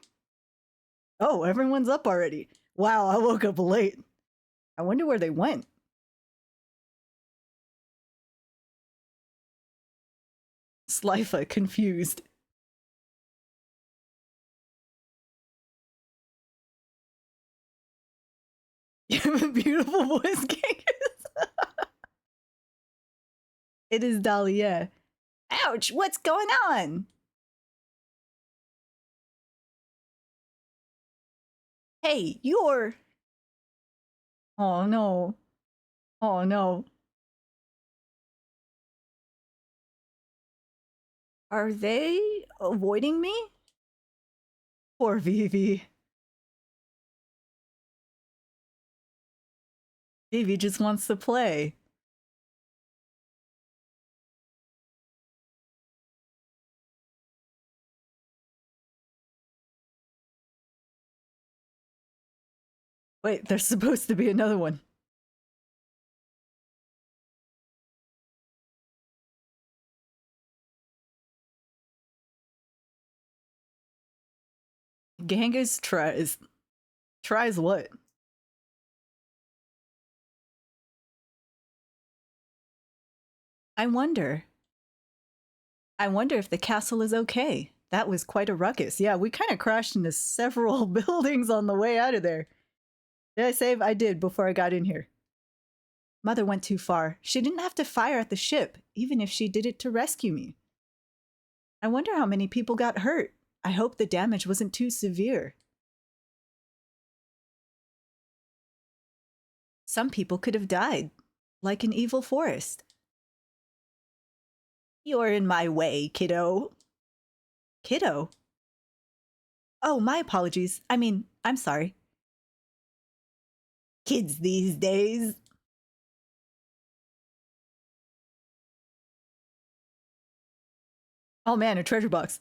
Oh, everyone's up already. Wow, I woke up late. I wonder where they went. Slifa, confused. You have a beautiful voice, Genghis. It is Dahlia. Ouch, what's going on? Hey, you're... Oh no. Oh no. Are they avoiding me? Poor Vivi. Vivi just wants to play. Wait, there's supposed to be another one. Genghis tries. Tries what? I wonder. I wonder if the castle is okay. That was quite a ruckus. Yeah, we kind of crashed into several buildings on the way out of there. Did I save? I did before I got in here. Mother went too far. She didn't have to fire at the ship, even if she did it to rescue me. I wonder how many people got hurt. I hope the damage wasn't too severe. Some people could have died, like an evil forest. You're in my way, kiddo. Kiddo? Oh, my apologies. I mean, I'm sorry. Kids these days. Oh man, a treasure box.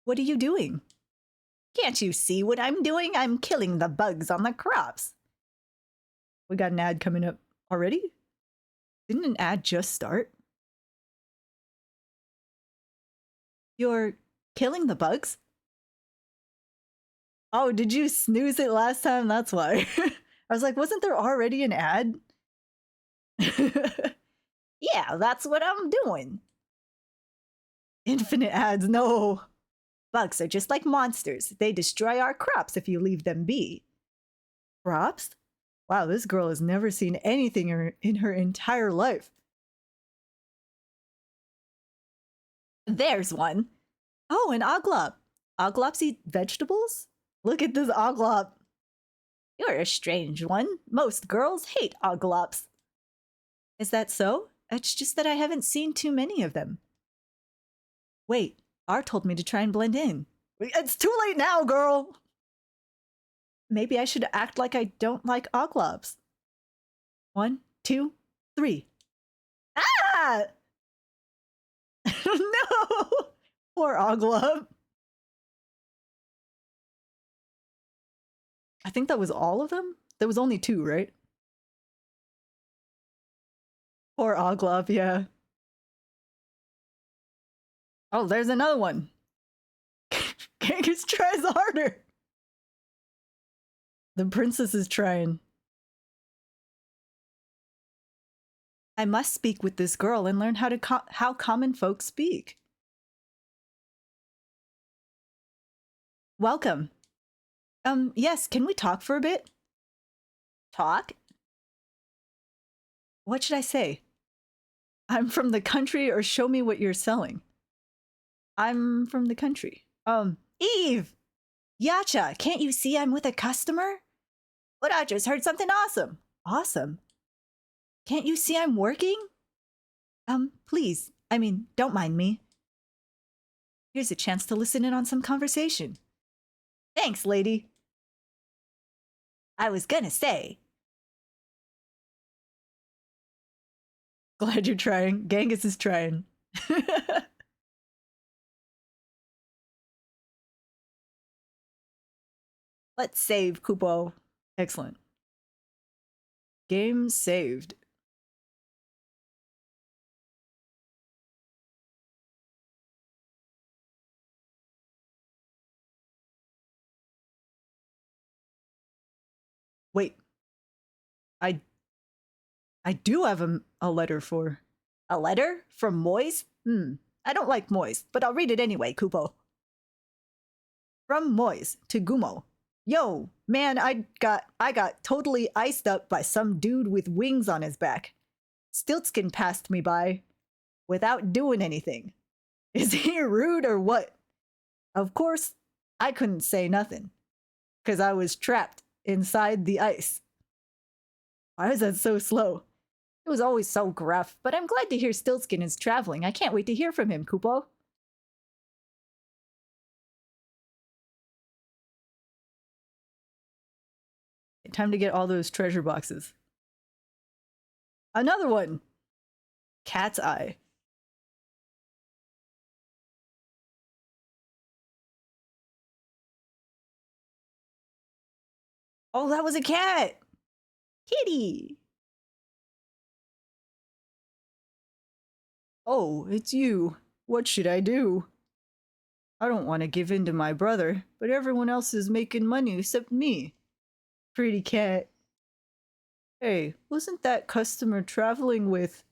What are you doing? Can't you see what I'm doing? I'm killing the bugs on the crops. We got an ad coming up already? Didn't an ad just start? You're killing the bugs? Oh, did you snooze it last time? That's why. I was like, wasn't there already an ad? Yeah, that's what I'm doing. Infinite ads, no. Bugs are just like monsters. They destroy our crops if you leave them be. Crops? Wow, this girl has never seen anything in her entire life. There's one. Oh, an oglop. Oglops eat vegetables? Look at this oglop. You're a strange one. Most girls hate oglops. Is that so? It's just that I haven't seen too many of them. Wait, R told me to try and blend in. It's too late now, girl! Maybe I should act like I don't like oglops. 1, 2, 3. Ah! No! Poor oglop. I think that was all of them? There was only 2, right? Poor Oglop, yeah. Oh, there's another one. Genghis tries harder. The princess is trying. I must speak with this girl and learn how common folks speak. Welcome. Yes, can we talk for a bit? Talk? What should I say? I'm from the country, or show me what you're selling. I'm from the country. Eve! Yacha, can't you see I'm with a customer? But I just heard something awesome. Awesome? Can't you see I'm working? Please. I mean, don't mind me. Here's a chance to listen in on some conversation. Thanks, lady. I was gonna say. Glad you're trying. Genghis is trying. Let's save, Kupo. Excellent. Game saved. Wait. I do have a letter for... A letter? From Moise? I don't like Moise, but I'll read it anyway, Kupo. From Moise to Gumo. Yo, man, I got totally iced up by some dude with wings on his back. Stiltskin passed me by without doing anything. Is he rude or what? Of course, I couldn't say nothing, because I was trapped inside the ice. Why is that so slow? It was always so gruff, but I'm glad to hear Stiltskin is traveling. I can't wait to hear from him, Kupo. Time to get all those treasure boxes. Another one! Cat's eye. Oh, that was a cat! Kitty! Oh, it's you. What should I do? I don't want to give in to my brother, but everyone else is making money except me. Pretty cat. Hey, wasn't that customer traveling with...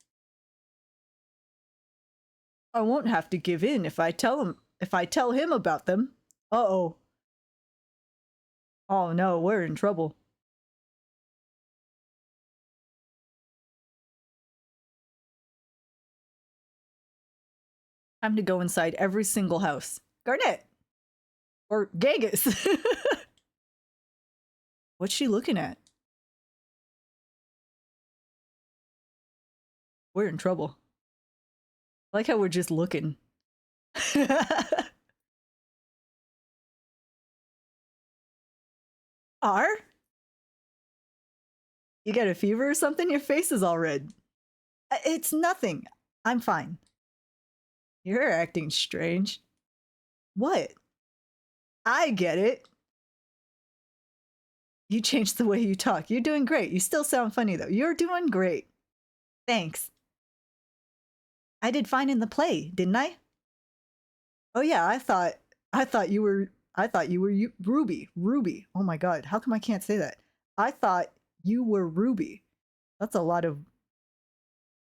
I won't have to give in if I tell him about them. Uh-oh. Oh no, we're in trouble. Time to go inside every single house. Garnet! Or Genghis! What's she looking at? We're in trouble. I like how we're just looking. R? You got a fever or something? Your face is all red. It's nothing. I'm fine. You're acting strange. What? I get it. You changed the way you talk. You're doing great. You still sound funny though. You're doing great. Thanks. I did fine in the play, didn't I? Oh yeah, I thought you were Ruby. Ruby. Oh my god, how come I can't say that? I thought you were Ruby. That's a lot of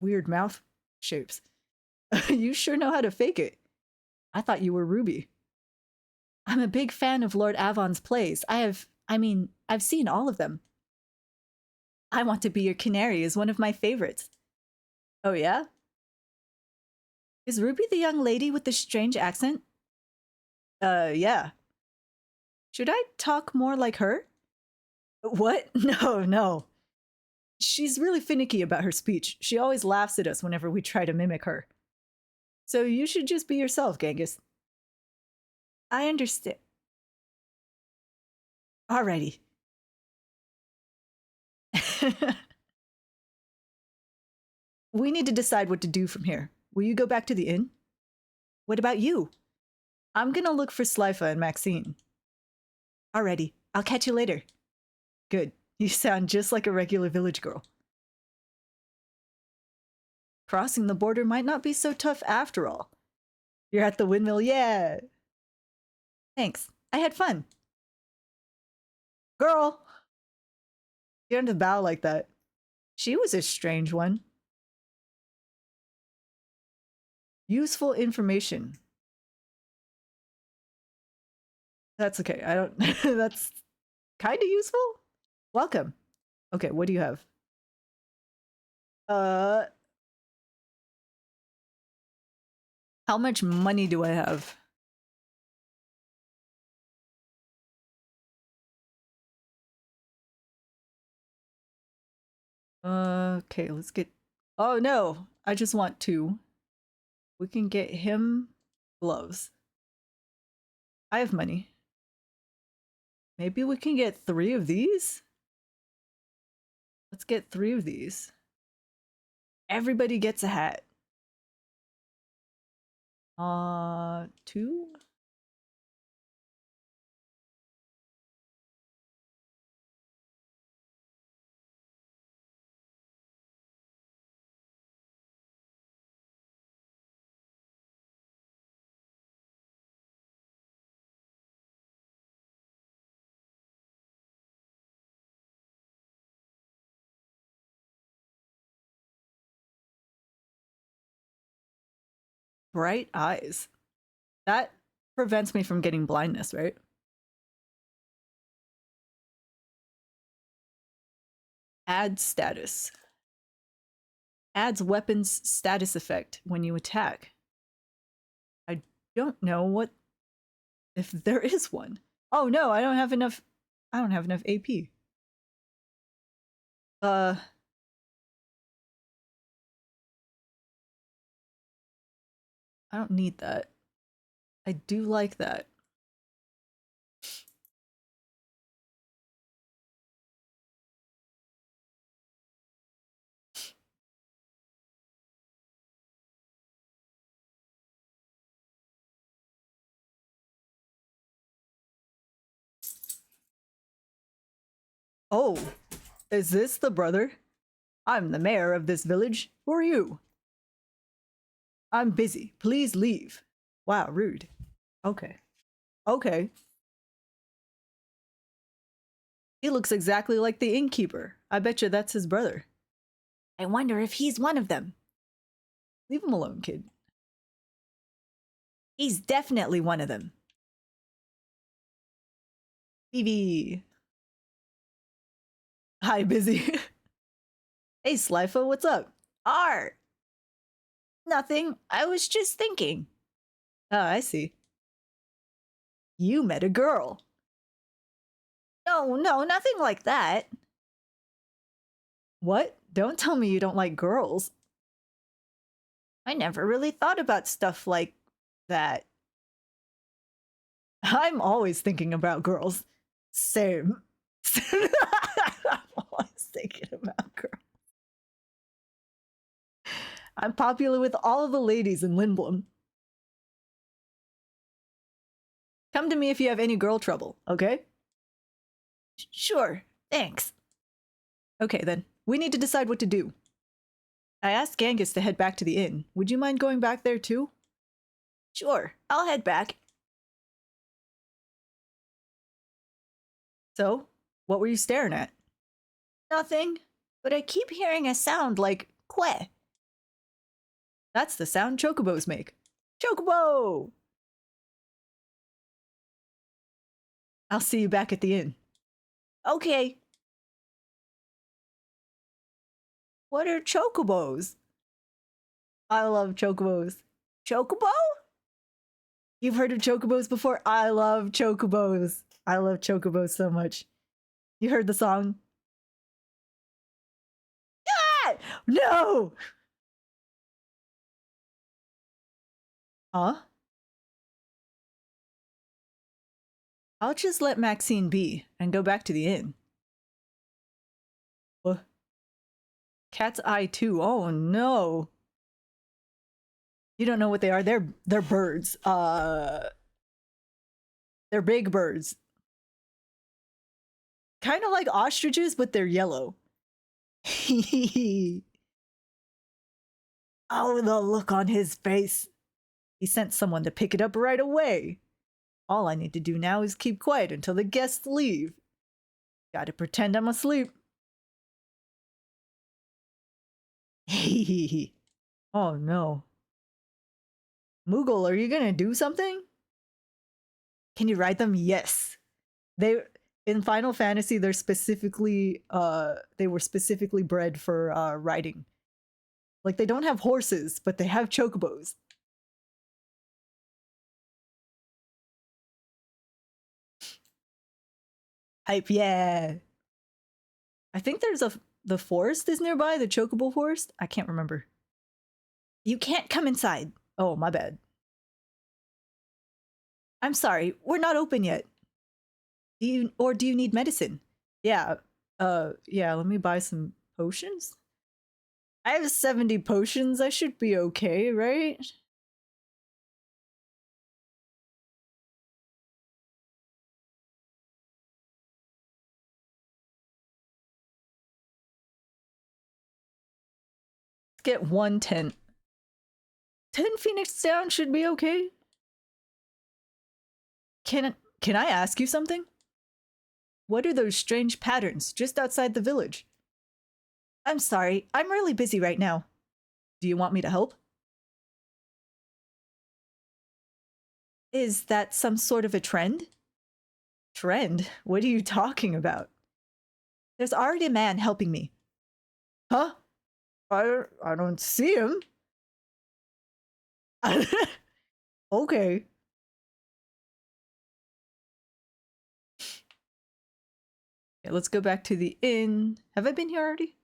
weird mouth shapes. You sure know how to fake it. I thought you were Ruby. I'm a big fan of Lord Avon's plays. I've seen all of them. I Want to Be Your Canary is one of my favorites. Oh yeah? Is Ruby the young lady with the strange accent? Yeah. Should I talk more like her? What? No, no. She's really finicky about her speech. She always laughs at us whenever we try to mimic her. So you should just be yourself, Genghis. I understand. Alrighty. We need to decide what to do from here. Will you go back to the inn? What about you? I'm gonna look for Slifa and Maxine. Alrighty. I'll catch you later. Good. You sound just like a regular village girl. Crossing the border might not be so tough after all. You're at the windmill, yeah. Thanks. I had fun. Girl! You don't have to bow like that. She was a strange one. Useful information. That's okay. I don't... That's kind of useful? Welcome. Okay, what do you have? How much money do I have? Okay, let's get... Oh no, I just want two. We can get him gloves. I have money. Maybe we can get 3 of these? Let's get 3 of these. Everybody gets a hat. 2? Bright eyes. That prevents me from getting blindness, right? Add status. Adds weapons status effect when you attack. I don't know what... if there is one. Oh no, I don't have enough... I don't have enough AP. I don't need that. I do like that. Oh, is this the brother? I'm the mayor of this village. Who are you? I'm busy. Please leave. Wow, rude. Okay. Okay. He looks exactly like the innkeeper. I bet you that's his brother. I wonder if he's one of them. Leave him alone, kid. He's definitely one of them. Evie. Hi, busy. Hey, Slifa, what's up? R. Nothing. I was just thinking. Oh, I see. You met a girl. No, nothing like that. What? Don't tell me you don't like girls. I never really thought about stuff like that. I'm always thinking about girls. Same. I'm always thinking about girls. I'm popular with all of the ladies in Lindblom. Come to me if you have any girl trouble, okay? Sure, thanks. Okay then, we need to decide what to do. I asked Genghis to head back to the inn. Would you mind going back there too? Sure, I'll head back. So, what were you staring at? Nothing, but I keep hearing a sound like queh. That's the sound chocobos make. Chocobo! I'll see you back at the inn. Okay. What are chocobos? I love chocobos. Chocobo? You've heard of chocobos before? I love chocobos. I love chocobos so much. You heard the song? Ah! No! Huh? I'll just let Maxine be and go back to the inn. What? Cat's eye too. Oh no. You don't know what they are. They're birds. They're big birds. Kind of like ostriches, but they're yellow. Oh, the look on his face. He sent someone to pick it up right away. All I need to do now is keep quiet until the guests leave. Gotta pretend I'm asleep. Hehehe. Oh no. Moogle, are you gonna do something? Can you ride them? Yes. They in Final Fantasy they're specifically they were specifically bred for riding. Like they don't have horses, but they have chocobos. Hype, yeah. I think there's the forest is nearby, the chocobo forest. I can't remember. You can't come inside. Oh, my bad. I'm sorry, we're not open yet. Do you need medicine? Yeah. Yeah, let me buy some potions. I have 70 potions. I should be okay, right? Let's get 110. 10 Phoenix down should be okay. Can I ask you something? What are those strange patterns just outside the village? I'm sorry, I'm really busy right now. Do you want me to help? Is that some sort of a trend? Trend? What are you talking about? There's already a man helping me. Huh? I don't see him. Okay. Yeah, let's go back to the inn. Have I been here already?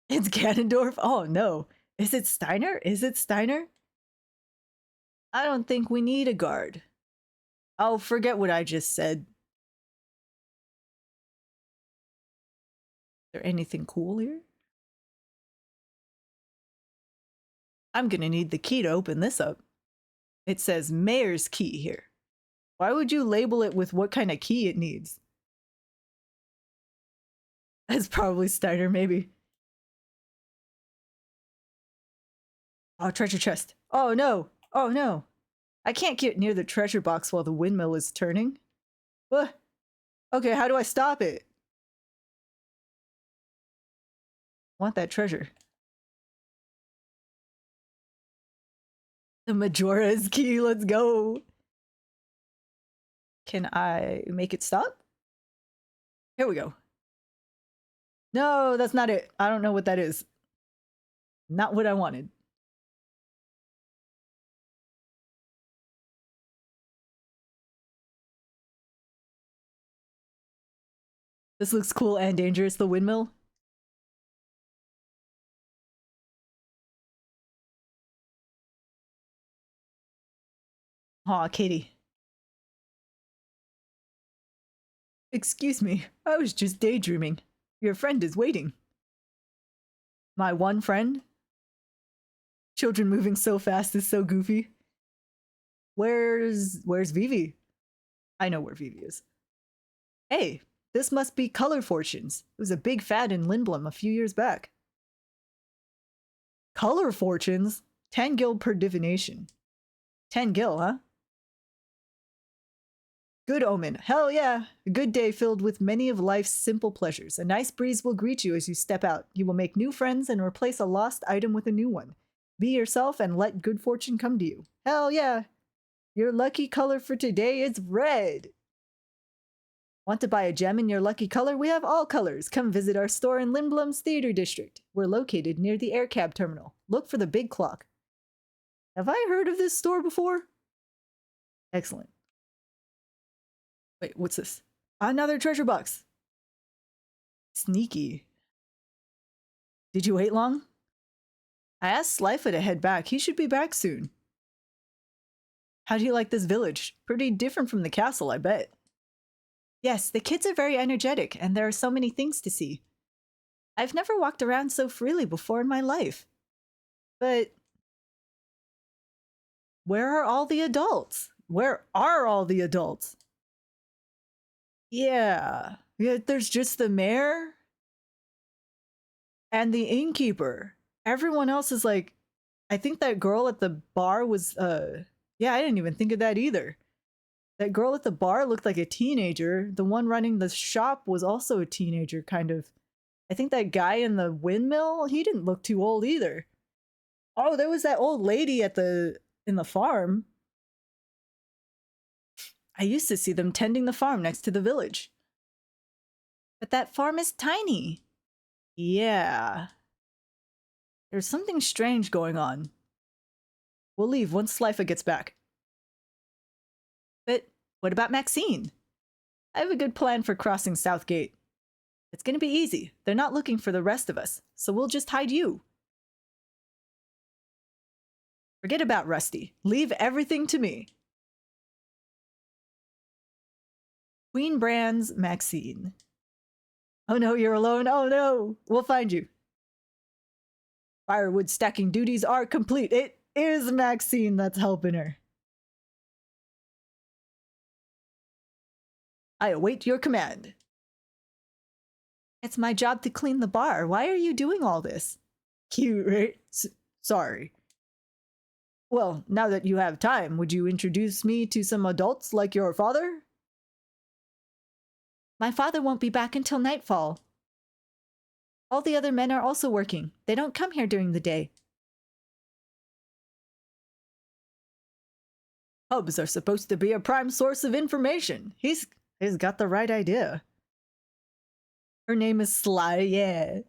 It's Ganondorf? Oh no. Is it Steiner? Is it Steiner? I don't think we need a guard. Oh, forget what I just said. Is there anything cool here? I'm gonna need the key to open this up. It says Mayor's key here. Why would you label it with what kind of key it needs? It's probably Steiner, maybe. Oh, treasure chest. Oh no. Oh no. I can't get near the treasure box while the windmill is turning. What? Okay, how do I stop it? Want that treasure. The Majora's key, let's go. Can I make it stop? Here we go. No, that's not it. I don't know what that is. Not what I wanted. This looks cool and dangerous, the windmill. Aw, Katie. Excuse me, I was just daydreaming. Your friend is waiting. My one friend? Children moving so fast is so goofy. Where's Vivi? I know where Vivi is. Hey, this must be Color Fortunes. It was a big fad in Lindblum a few years back. Color Fortunes? 10 gil per divination. 10 gil, huh? Good omen. Hell yeah. A good day filled with many of life's simple pleasures. A nice breeze will greet you as you step out. You will make new friends and replace a lost item with a new one. Be yourself and let good fortune come to you. Hell yeah. Your lucky color for today is red. Want to buy a gem in your lucky color? We have all colors. Come visit our store in Lindblum's Theater District. We're located near the AirCab terminal. Look for the big clock. Have I heard of this store before? Excellent. Wait, what's this? Another treasure box. Sneaky. Did you wait long? I asked Slifa to head back. He should be back soon. How do you like this village? Pretty different from the castle, I bet. Yes, the kids are very energetic, and there are so many things to see. I've never walked around so freely before in my life. But where are all the adults? Where are all the adults? Yeah, there's just the mayor and the innkeeper. Everyone else is like, I think that girl at the bar was, yeah, I didn't even think of that either. That girl at the bar looked like a teenager. The one running the shop was also a teenager, kind of. I think that guy in the windmill, he didn't look too old either. Oh, there was that old lady in the farm. I used to see them tending the farm next to the village. But that farm is tiny. Yeah. There's something strange going on. We'll leave once Slifa gets back. But what about Maxine? I have a good plan for crossing South Gate. It's gonna be easy. They're not looking for the rest of us, so we'll just hide you. Forget about Rusty. Leave everything to me. Queen Brand's Maxine. Oh no, you're alone. Oh no, we'll find you. Firewood stacking duties are complete. It is Maxine that's helping her. I await your command. It's my job to clean the bar. Why are you doing all this? Cute, right? Sorry. Well, now that you have time, would you introduce me to some adults like your father? My father won't be back until nightfall. All the other men are also working. They don't come here during the day. Hubs are supposed to be a prime source of information. He's got the right idea. Her name is Sly, yeah.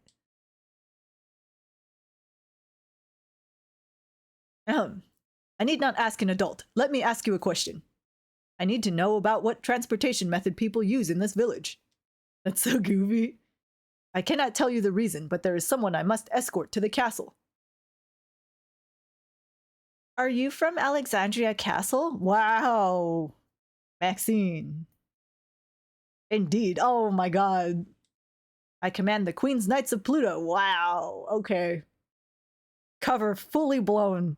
I need not ask an adult. Let me ask you a question. I need to know about what transportation method people use in this village. That's so goofy. I cannot tell you the reason, but there is someone I must escort to the castle. Are you from Alexandria Castle? Wow. Maxine. Indeed. Oh my god. I command the Queen's Knights of Pluto. Wow. Okay. Cover fully blown.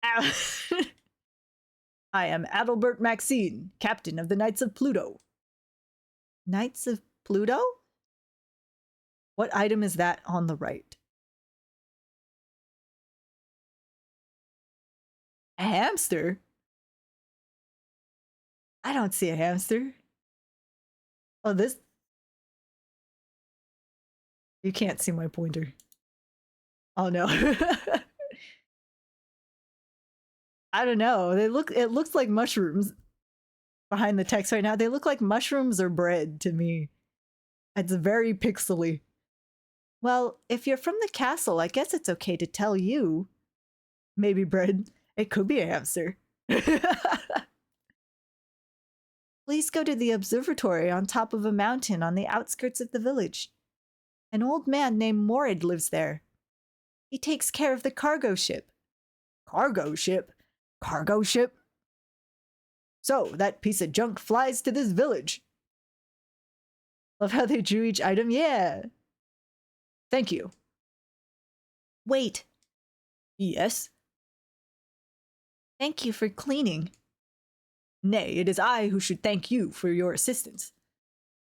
I am Adalbert Maxine, captain of the Knights of Pluto. Knights of Pluto? What item is that on the right? A hamster? I don't see a hamster. Oh, this... You can't see my pointer. Oh no. I don't know. It looks like mushrooms behind the text right now. They look like mushrooms or bread to me. It's very pixely. Well, if you're from the castle, I guess it's okay to tell you. Maybe bread. It could be a hamster. Please go to the observatory on top of a mountain on the outskirts of the village. An old man named Morid lives there. He takes care of the cargo ship. Cargo ship? Cargo ship? So, that piece of junk flies to this village. Love how they drew each item. Yeah. Thank you. Wait. Yes? Thank you for cleaning. Nay, it is I who should thank you for your assistance.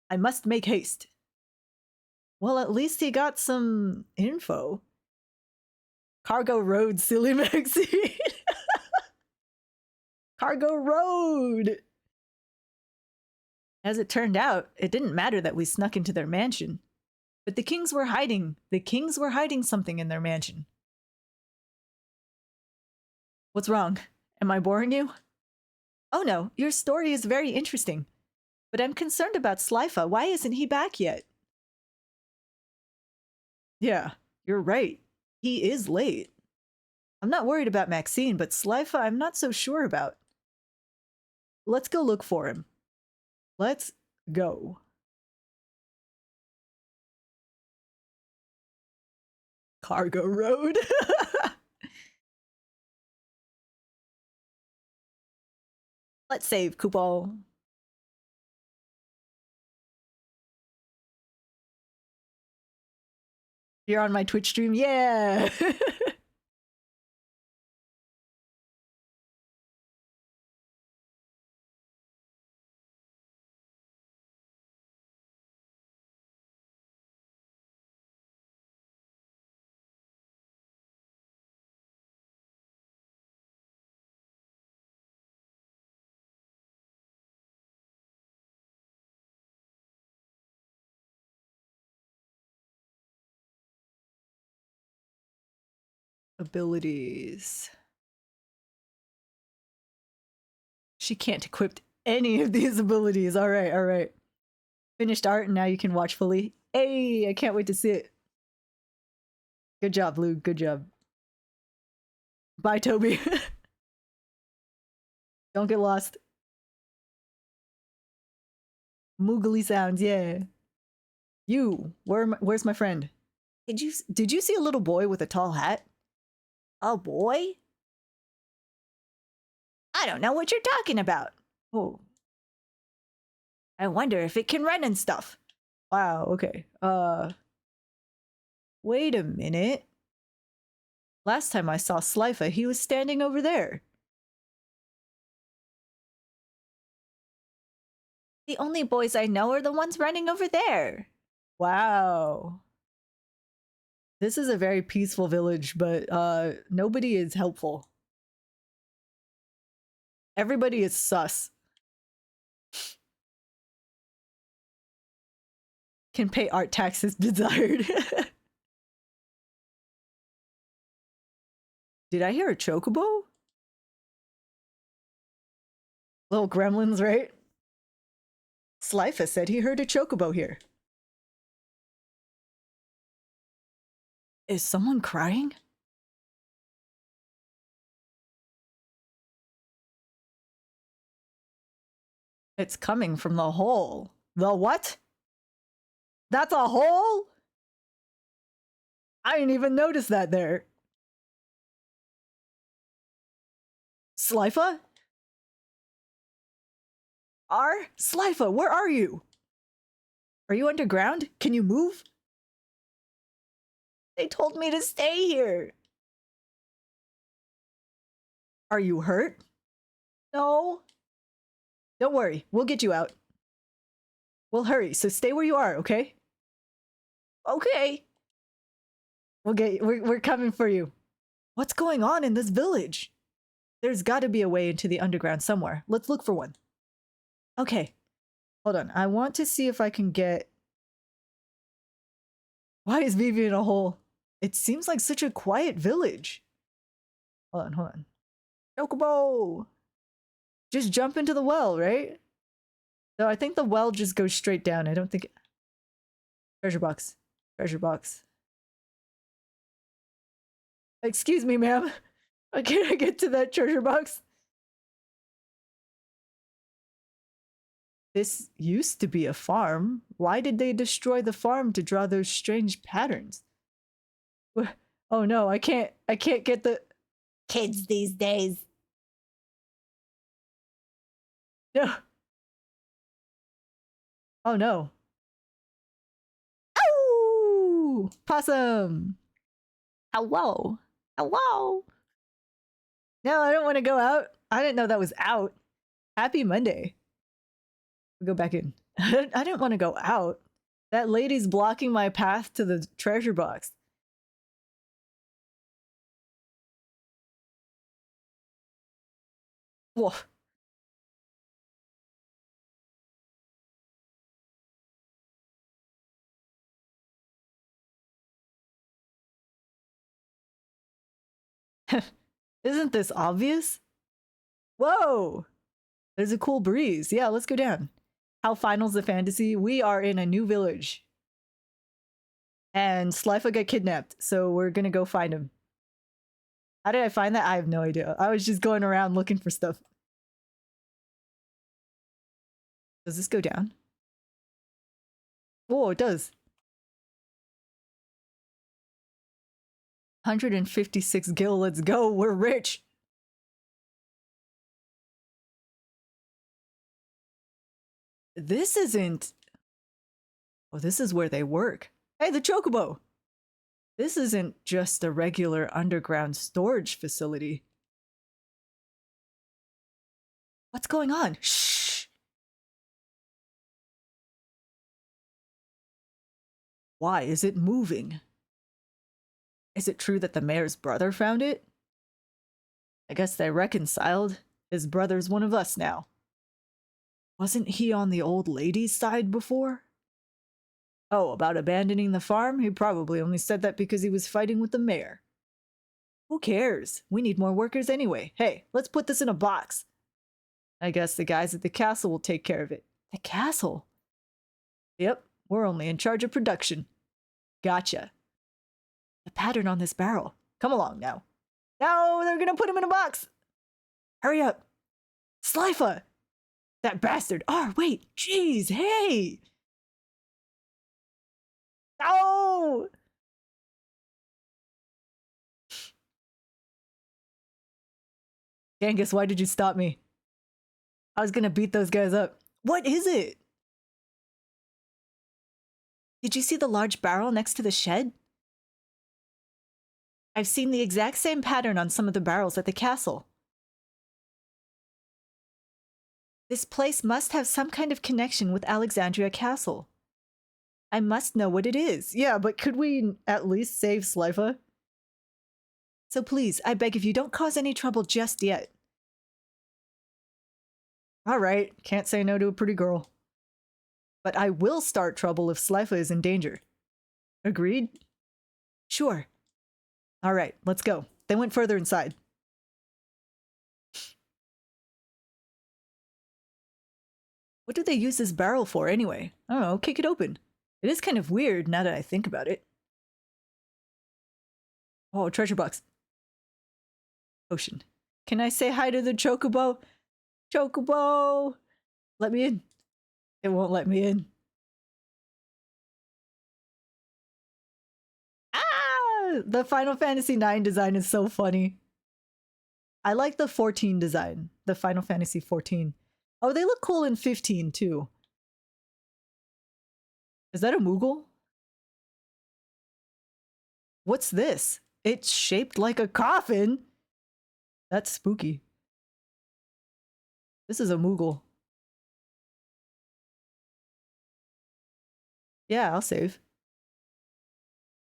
I must make haste. Well, at least he got some info. Cargo Road, silly Maxine. Cargo Road! As it turned out, it didn't matter that we snuck into their mansion. But the kings were hiding. The kings were hiding something in their mansion. What's wrong? Am I boring you? Oh no, your story is very interesting. But I'm concerned about Slifa. Why isn't he back yet? Yeah, you're right. He is late. I'm not worried about Maxine, but Slifa I'm not so sure about. Let's go look for him. Let's go. Cargo Road. Let's save, Kupo. You're on my Twitch stream? Yeah! Abilities. She can't equip any of these abilities. All right, all right. Finished art, and now you can watch fully. Hey, I can't wait to see it. Good job, Lou. Good job. Bye, Toby. Don't get lost. Moogly sounds, yeah. You, where's my friend? Did you see a little boy with a tall hat? A boy? I don't know what you're talking about. Oh. I wonder if it can run and stuff. Wow, okay. Wait a minute. Last time I saw Slifa, he was standing over there. The only boys I know are the ones running over there. Wow. This is a very peaceful village, but nobody is helpful. Everybody is sus. Can pay art taxes desired. Did I hear a chocobo? Little gremlins, right? Slifa said he heard a chocobo here. Is someone crying? It's coming from the hole. The what? That's a hole? I didn't even notice that there. Slifa? Slifa, where are you? Are you underground? Can you move? They told me to stay here. Are you hurt? No. Don't worry, we'll get you out. We'll hurry, so stay where you are, okay? Okay. We're coming for you. What's going on in this village? There's gotta be a way into the underground somewhere. Let's look for one. Okay. Hold on. I want to see if I can get... Why is Vivi in a hole? It seems like such a quiet village. Hold on. Chocobo! Just jump into the well, right? So I think the well just goes straight down. I don't think... Treasure box. Treasure box. Excuse me, ma'am. Can I get to that treasure box? This used to be a farm. Why did they destroy the farm to draw those strange patterns? Oh no, I can't get the... Kids these days. No. Oh no. Oh! Possum! Hello. Hello. No, I don't want to go out. I didn't know that was out. Happy Monday. We'll go back in. I didn't want to go out. That lady's blocking my path to the treasure box. Whoa. Isn't this obvious? Whoa! There's a cool breeze. Yeah, let's go down. How finals the fantasy? We are in a new village. And Slifa got kidnapped, so we're gonna go find him. How did I find that? I have no idea. I was just going around looking for stuff. Does this go down? Whoa, it does. 156 gil, let's go. We're rich. This isn't... Oh, this is where they work. Hey, the Chocobo! This isn't just a regular underground storage facility. What's going on? Shh! Why is it moving? Is it true that the mayor's brother found it? I guess they reconciled. His brother's one of us now. Wasn't he on the old lady's side before? Oh, about abandoning the farm? He probably only said that because he was fighting with the mayor. Who cares? We need more workers anyway. Hey, let's put this in a box. I guess the guys at the castle will take care of it. The castle? Yep, we're only in charge of production. Gotcha. The pattern on this barrel. Come along now. No, they're gonna put him in a box. Hurry up. Slifa! That bastard. Oh, wait. Jeez, hey! No! Genghis, why did you stop me? I was gonna beat those guys up. What is it? Did you see the large barrel next to the shed? I've seen the exact same pattern on some of the barrels at the castle. This place must have some kind of connection with Alexandria Castle. I must know what it is. Yeah, but could we at least save Slifa? So please, I beg of you, don't cause any trouble just yet. Alright, can't say no to a pretty girl. But I will start trouble if Slifa is in danger. Agreed? Sure. Alright, let's go. They went further inside. What do they use this barrel for anyway? I don't know, kick it open. It is kind of weird now that I think about it. Oh, treasure box. Ocean. Can I say hi to the Chocobo? Chocobo! Let me in. It won't let me in. Ah! The Final Fantasy IX design is so funny. I like the 14 design. The Final Fantasy 14. Oh, they look cool in 15 too. Is that a Moogle? What's this? It's shaped like a coffin? That's spooky. This is a Moogle. Yeah, I'll save.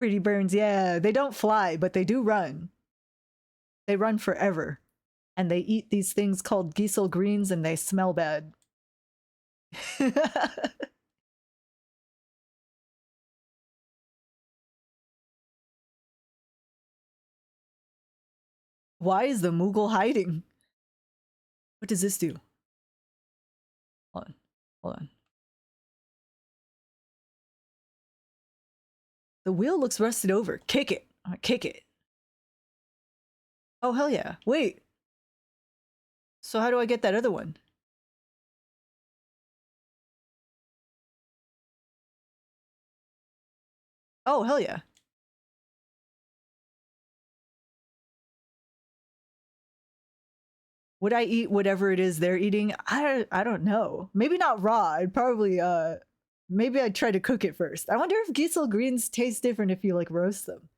Pretty Burns, yeah. They don't fly, but they do run. They run forever. And they eat these things called Giesel greens and they smell bad. Why is the Moogle hiding? What does this do? Hold on. Hold on. The wheel looks rusted over. Kick it. Kick it. Oh, hell yeah. Wait. So how do I get that other one? Oh, hell yeah. Would I eat whatever it is they're eating? I don't know. Maybe not raw. I'd probably maybe I'd try to cook it first. I wonder if Giesel greens taste different if you like roast them.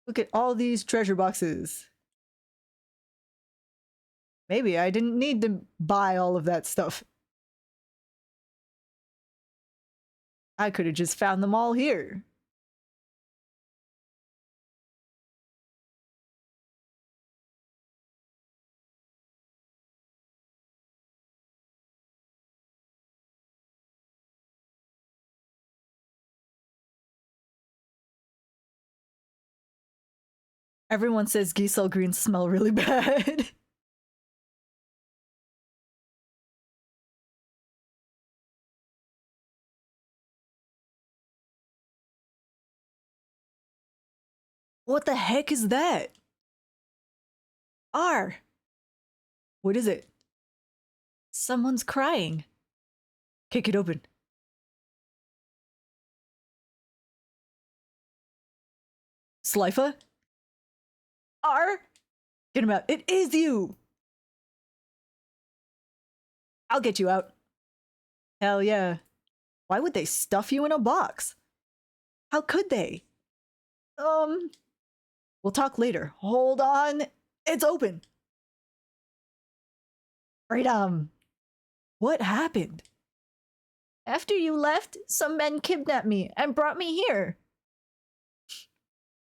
Look at all these treasure boxes. Maybe I didn't need to buy all of that stuff. I could have just found them all here. Everyone says Giesel greens smell really bad. What the heck is that? R. What is it? Someone's crying. Kick it open. Slifa? R? Get him out. It is you! I'll get you out. Hell yeah. Why would they stuff you in a box? How could they? We'll talk later. Hold on. It's open. Freedom. What happened? After you left, some men kidnapped me and brought me here.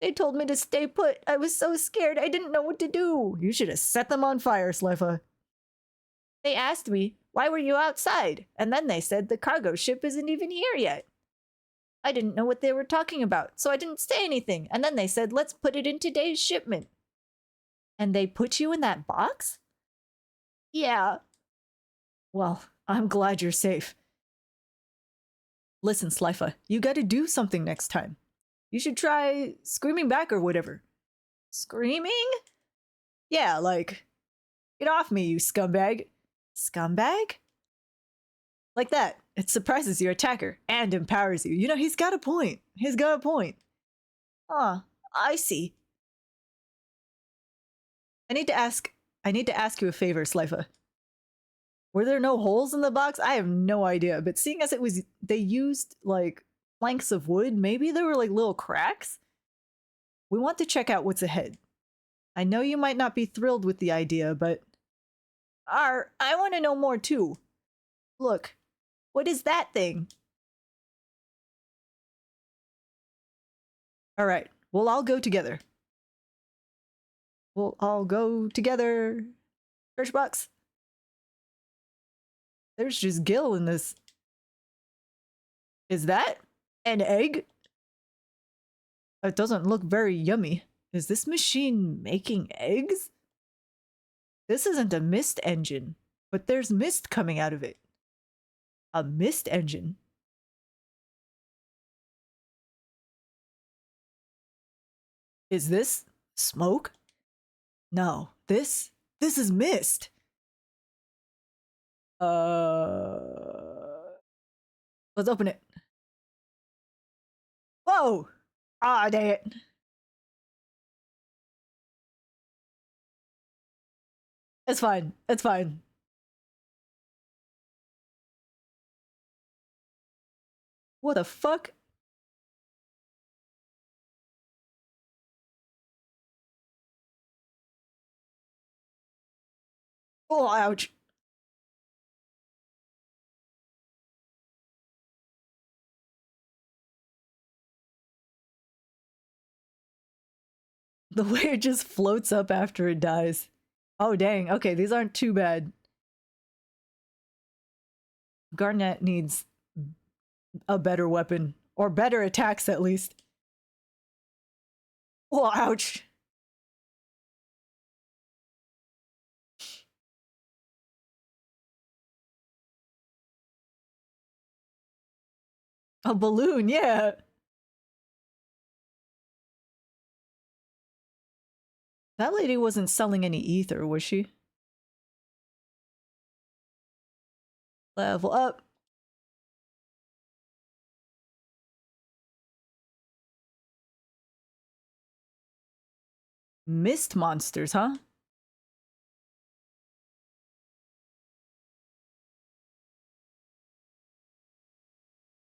They told me to stay put. I was so scared I didn't know what to do. You should have set them on fire, Slifa. They asked me, why were you outside? And then they said the cargo ship isn't even here yet. I didn't know what they were talking about, so I didn't say anything. And then they said, let's put it in today's shipment. And they put you in that box? Yeah. Well, I'm glad you're safe. Listen, Slifa, you gotta do something next time. You should try screaming back or whatever. Screaming? Yeah, like, get off me, you scumbag. Scumbag? Like that. It surprises your attacker and empowers you. You know, he's got a point. He's got a point. Ah, I see. I need to ask you a favor, Slifa. Were there no holes in the box? I have no idea, but seeing as they used like planks of wood, maybe there were like little cracks. We want to check out what's ahead. I know you might not be thrilled with the idea, but I want to know more too. Look, what is that thing? All right, we'll all go together. We'll all go together. Birchbox. There's just Gil in this. Is that an egg? It doesn't look very yummy. Is this machine making eggs? This isn't a mist engine, but there's mist coming out of it. A mist engine? Is this smoke? No, this is mist. Let's open it. Whoa! Ah, dang it. It's fine. It's fine. What the fuck? Oh, ouch. The way it just floats up after it dies. Oh, dang. Okay, these aren't too bad. Garnet needs a better weapon. Or better attacks, at least. Oh, ouch. A balloon, yeah. That lady wasn't selling any ether, was she? Level up. Mist monsters, huh?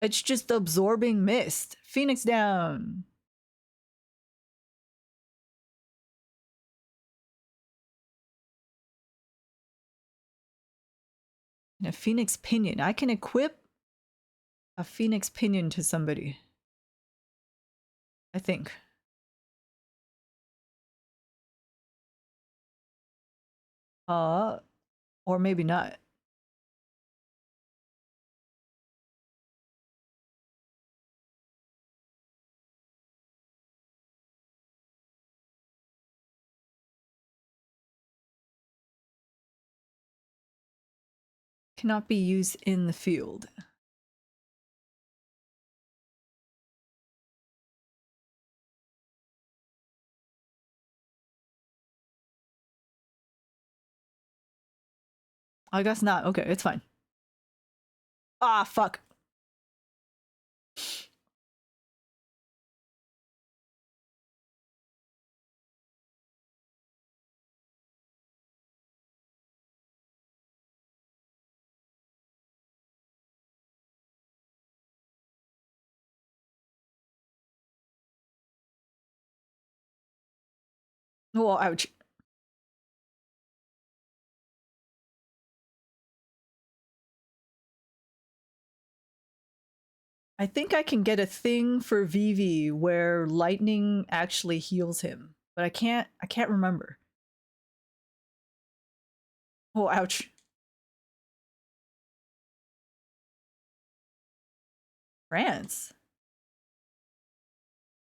It's just absorbing mist. Phoenix down. And a phoenix pinion. I can equip a phoenix pinion to somebody. I think. Or maybe not. Cannot be used in the field. I guess not. Okay, it's fine. Ah, fuck. Oh, ouch. I think I can get a thing for Vivi where lightning actually heals him, but I can't remember. Oh, ouch. France.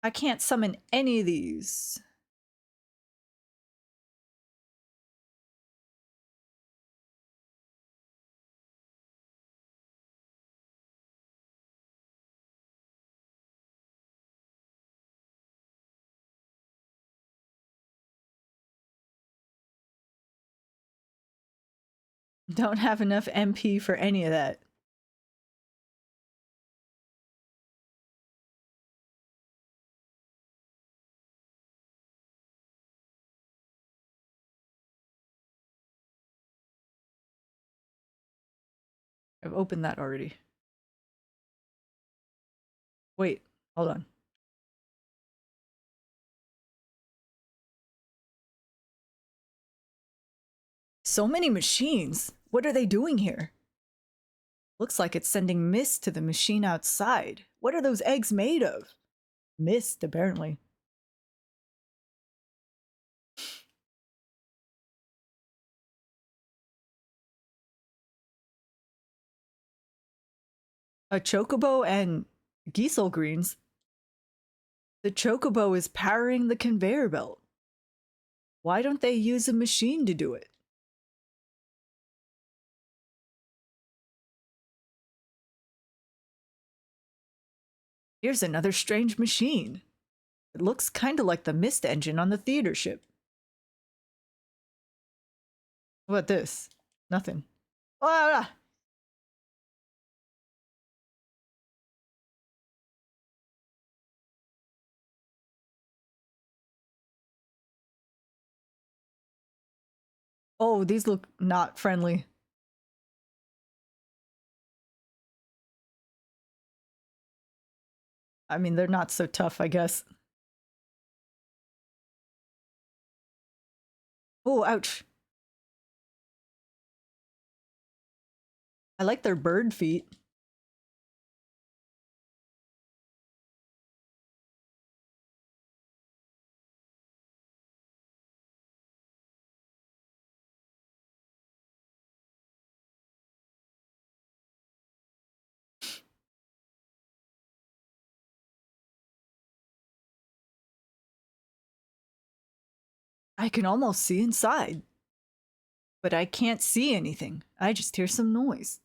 I can't summon any of these. Don't have enough MP for any of that. I've opened that already. Wait, hold on. So many machines. What are they doing here? Looks like it's sending mist to the machine outside. What are those eggs made of? Mist, apparently. A chocobo and Giesel greens. The chocobo is powering the conveyor belt. Why don't they use a machine to do it? Here's another strange machine. It looks kind of like the mist engine on the theater ship. What this? Nothing. Ah! Oh, these look not friendly. I mean, they're not so tough, I guess. Oh, ouch. I like their bird feet. I can almost see inside. But I can't see anything. I just hear some noise.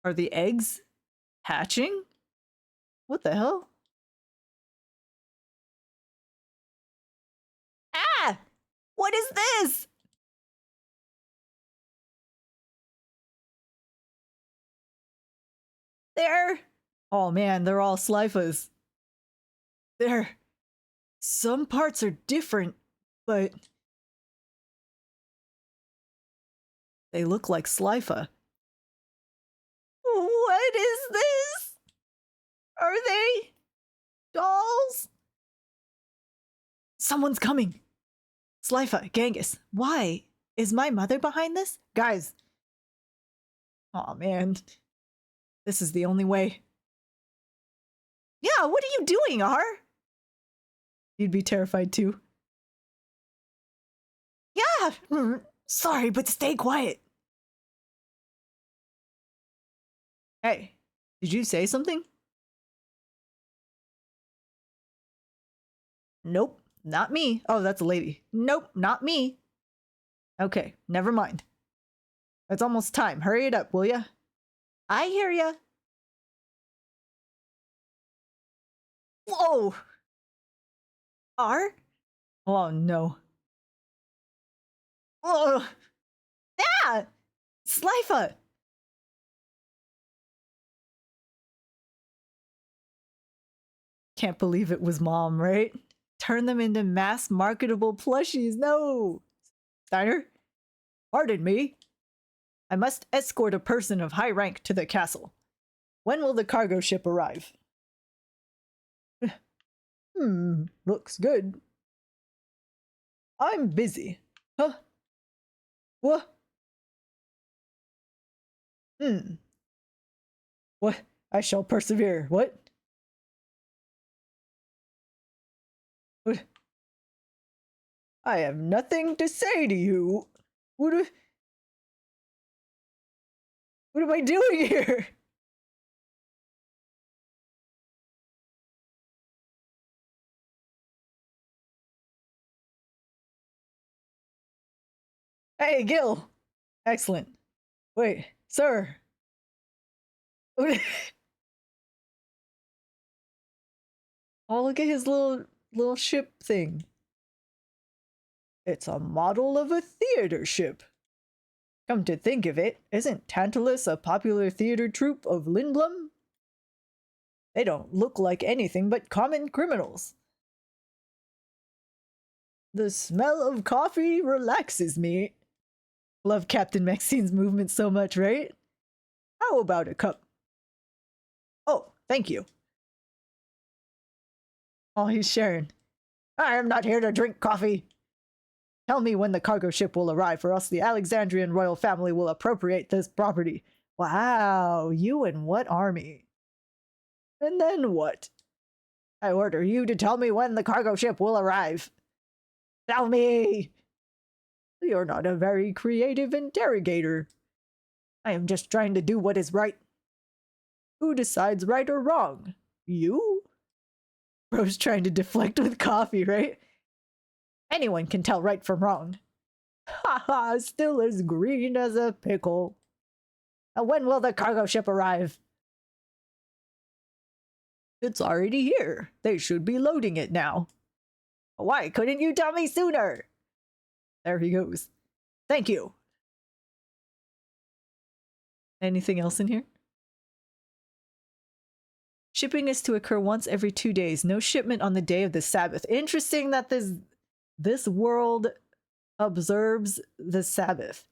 Are the eggs hatching? What the hell? Ah! What is this? They're... Oh man, they're all Slifer's. They're... Some parts are different, but... They look like Slifer. What is this? Are they... dolls? Someone's coming. Slifer, Genghis, why? Is my mother behind this? Guys. Oh man. This is the only way. Yeah, what are you doing, R? You'd be terrified too. Yeah! Sorry, but stay quiet. Hey, did you say something? Nope, not me. Oh, that's a lady. Nope, not me. Okay, never mind. It's almost time. Hurry it up, will ya? I hear ya. Whoa! R? Oh no. Oh! Yeah! Slifer! Can't believe it was mom, right? Turn them into mass marketable plushies. No! Steiner? Pardon me. I must escort a person of high rank to the castle. When will the cargo ship arrive? Looks good. I'm busy. Huh? What? What? I shall persevere. What? What? I have nothing to say to you. What am I doing here? Hey, Gil! Excellent. Wait, sir! Oh, look at his little ship thing. It's a model of a theater ship. Come to think of it, isn't Tantalus a popular theater troupe of Lindblum? They don't look like anything but common criminals. The smell of coffee relaxes me. Love Captain Maxine's movement so much, right? How about a cup? Oh, thank you. Oh, he's sharing. I am not here to drink coffee. Tell me when the cargo ship will arrive, or else the Alexandrian royal family will appropriate this property. Wow, you and what army? And then what? I order you to tell me when the cargo ship will arrive. Tell me! You're not a very creative interrogator. I am just trying to do what is right. Who decides right or wrong? You? Bro's trying to deflect with coffee, right? Anyone can tell right from wrong. Haha, still as green as a pickle. Now when will the cargo ship arrive? It's already here. They should be loading it now. Why couldn't you tell me sooner? There he goes. Thank you. Anything else in here? Shipping is to occur once every 2 days. No shipment on the day of the Sabbath. Interesting that this world observes the Sabbath.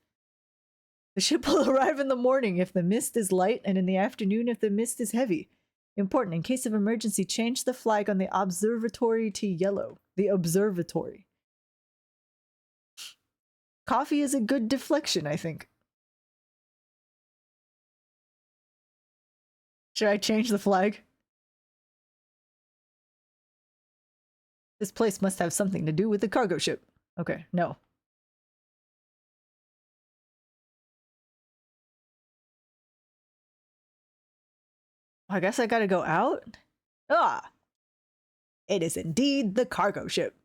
The ship will arrive in the morning if the mist is light, and in the afternoon if the mist is heavy. Important, in case of emergency, change the flag on the observatory to yellow. The observatory. Coffee is a good deflection, I think. Should I change the flag? This place must have something to do with the cargo ship. Okay, no. I guess I gotta go out? Ah! It is indeed the cargo ship.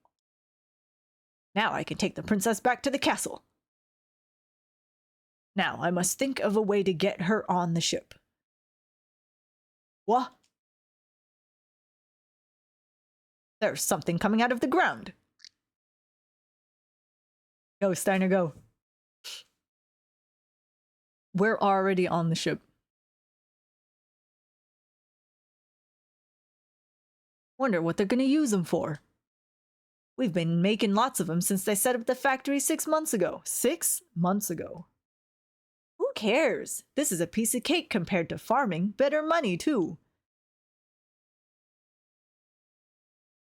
Now I can take the princess back to the castle. Now I must think of a way to get her on the ship. What? There's something coming out of the ground. Go, Steiner, go. We're already on the ship. Wonder what they're gonna use them for. We've been making lots of them since they set up the factory 6 months ago. 6 months ago. Who cares? This is a piece of cake compared to farming. Better money, too.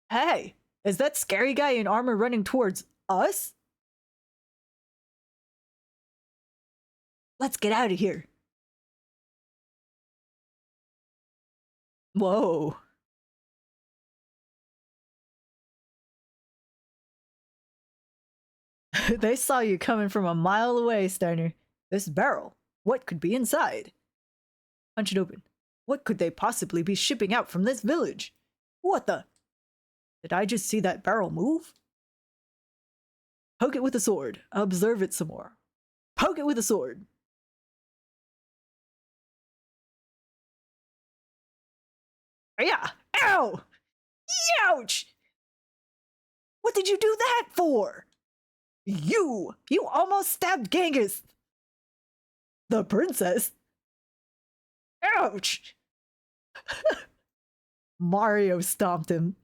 Hey, is that scary guy in armor running towards us? Let's get out of here. Whoa. They saw you coming from a mile away, Steiner. This barrel. What could be inside? Punch it open. What could they possibly be shipping out from this village? What the? Did I just see that barrel move? Poke it with a sword. Observe it some more. Poke it with a sword. Yeah. Ow! Ouch! What did you do that for? You almost stabbed Genghis. The princess? Ouch! Mario stomped him.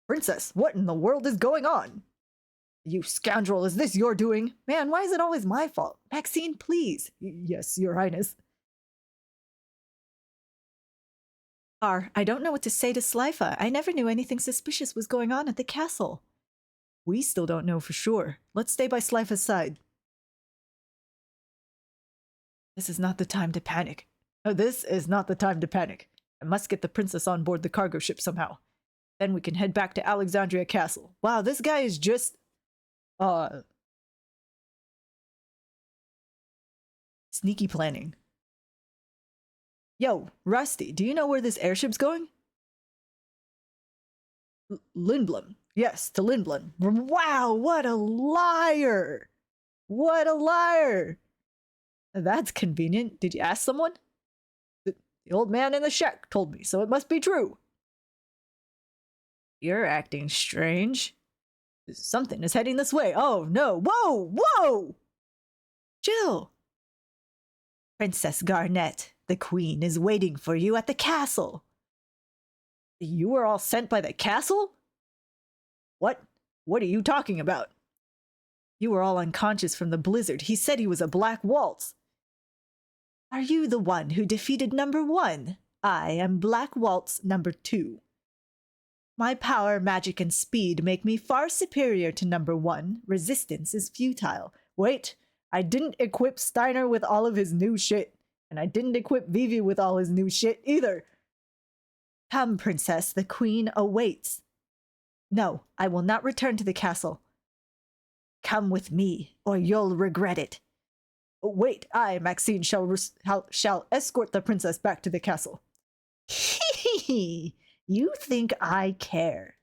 Princess, what in the world is going on? You scoundrel, is this your doing? Man, why is it always my fault? Maxine, please. Yes, your highness. I don't know what to say to Slifa. I never knew anything suspicious was going on at the castle. We still don't know for sure. Let's stay by Slifa's side. This is not the time to panic. Oh, this is not the time to panic. I must get the princess on board the cargo ship somehow. Then we can head back to Alexandria Castle. Wow, this guy is just... sneaky planning. Yo, Rusty, do you know where this airship's going? Lindblum. Yes, to Lindblom. Wow, what a liar! What a liar! That's convenient. Did you ask someone? The old man in the shack told me, so it must be true. You're acting strange. Something is heading this way. Oh no. Whoa! Whoa! Jill! Princess Garnet, the queen is waiting for you at the castle. You were all sent by the castle? What? What are you talking about? You were all unconscious from the blizzard. He said he was a Black Waltz. Are you the one who defeated number 1? I am Black Waltz number 2. My power, magic, and speed make me far superior to number 1. Resistance is futile. Wait, I didn't equip Steiner with all of his new shit. And I didn't equip Vivi with all his new shit either. Come, princess, the queen awaits. No, I will not return to the castle. Come with me, or you'll regret it. Wait, I, Maxine, shall escort the princess back to the castle. You think I care?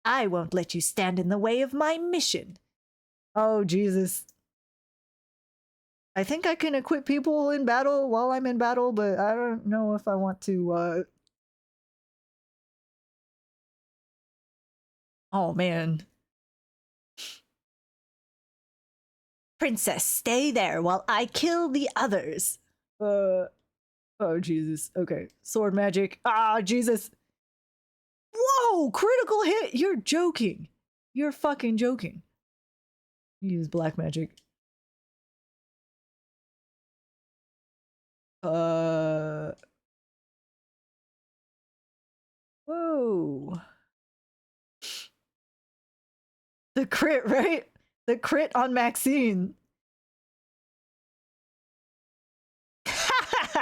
I won't let you stand in the way of my mission. Oh, Jesus. I think I can equip people in battle while I'm in battle, but I don't know if I want to, Oh, man. Princess, stay there while I kill the others. Oh, Jesus. Okay. Sword magic. Ah, Jesus. Whoa! Critical hit! You're joking. You're fucking joking. Use black magic. Whoa. The crit, right? The crit on Maxine.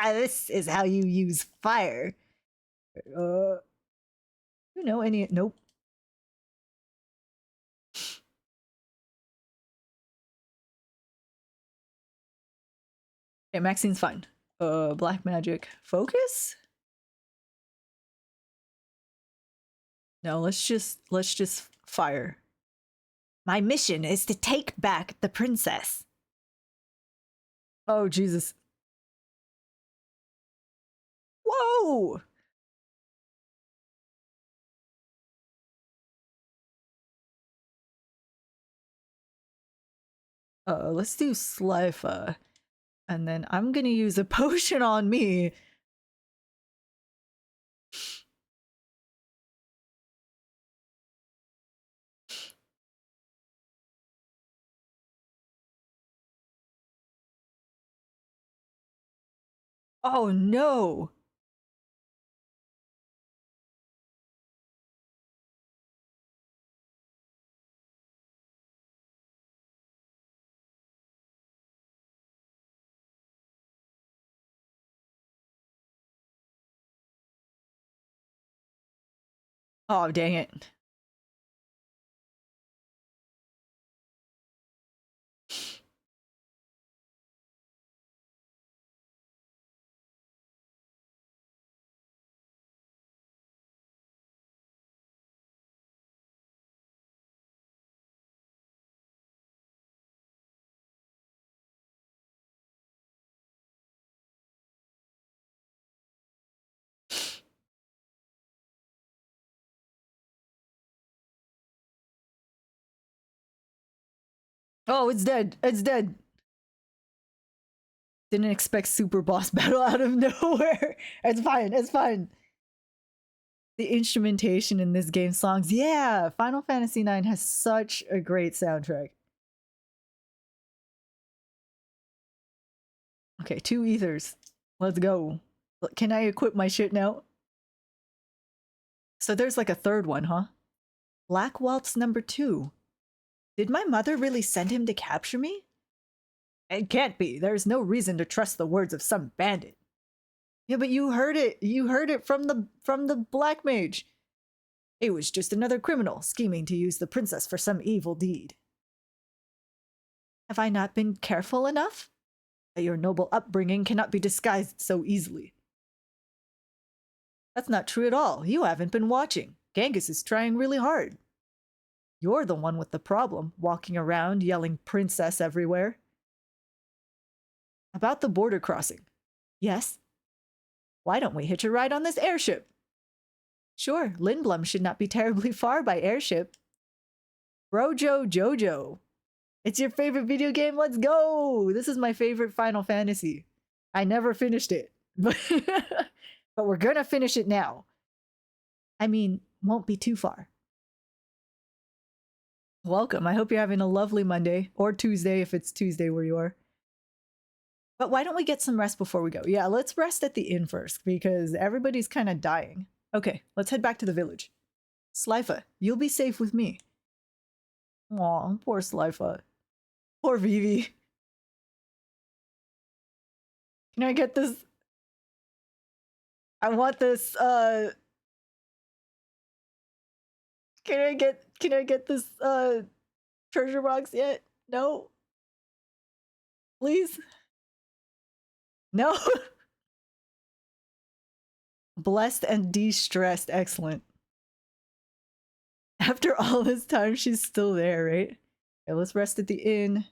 This is how you use fire. You know any? Nope. Okay, Maxine's fine. Black magic. Focus? No, let's just fire. My mission is to take back the princess. Oh, Jesus. Whoa! Let's do Slifa. And then I'm gonna use a potion on me. Oh no! Oh, dang it. Oh, it's dead. It's dead. Didn't expect super boss battle out of nowhere. It's fine. It's fine. The instrumentation in this game songs. Yeah, Final Fantasy IX has such a great soundtrack. Okay, 2 ethers. Let's go. Can I equip my shit now? So there's like a third one, huh? Black Waltz number 2. Did my mother really send him to capture me? It can't be. There's no reason to trust the words of some bandit. Yeah, but you heard it. You heard it from the black mage. It was just another criminal scheming to use the princess for some evil deed. Have I not been careful enough? Your noble upbringing cannot be disguised so easily. That's not true at all. You haven't been watching. Genghis is trying really hard. You're the one with the problem, walking around yelling princess everywhere. About the border crossing. Yes? Why don't we hitch a ride on this airship? Sure, Lindblum should not be terribly far by airship. Brojo Jojo. It's your favorite video game? Let's go! This is my favorite Final Fantasy. I never finished it. But, but we're gonna finish it now. I mean, won't be too far. Welcome. I hope you're having a lovely Monday. Or Tuesday if it's Tuesday where you are. But why don't we get some rest before we go? Yeah, let's rest at the inn first, because everybody's kind of dying. Okay, let's head back to the village. Slifa, you'll be safe with me. Aw, poor Slifa. Poor Vivi. Can I get this? I want this, Can I get this, treasure box yet? No? Please? No? Blessed and de-stressed. Excellent. After all this time, she's still there, right? Okay, let's rest at the inn.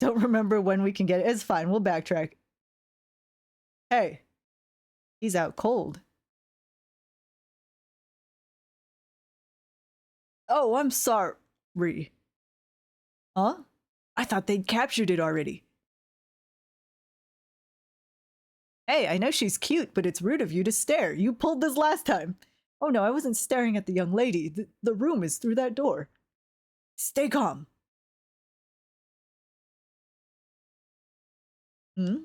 Don't remember when we can get it. It's fine. We'll backtrack. Hey. He's out cold. Oh, I'm sorry. Huh? I thought they'd captured it already. Hey, I know she's cute, but it's rude of you to stare. You pulled this last time. Oh no, I wasn't staring at the young lady. The room is through that door. Stay calm. Hmm?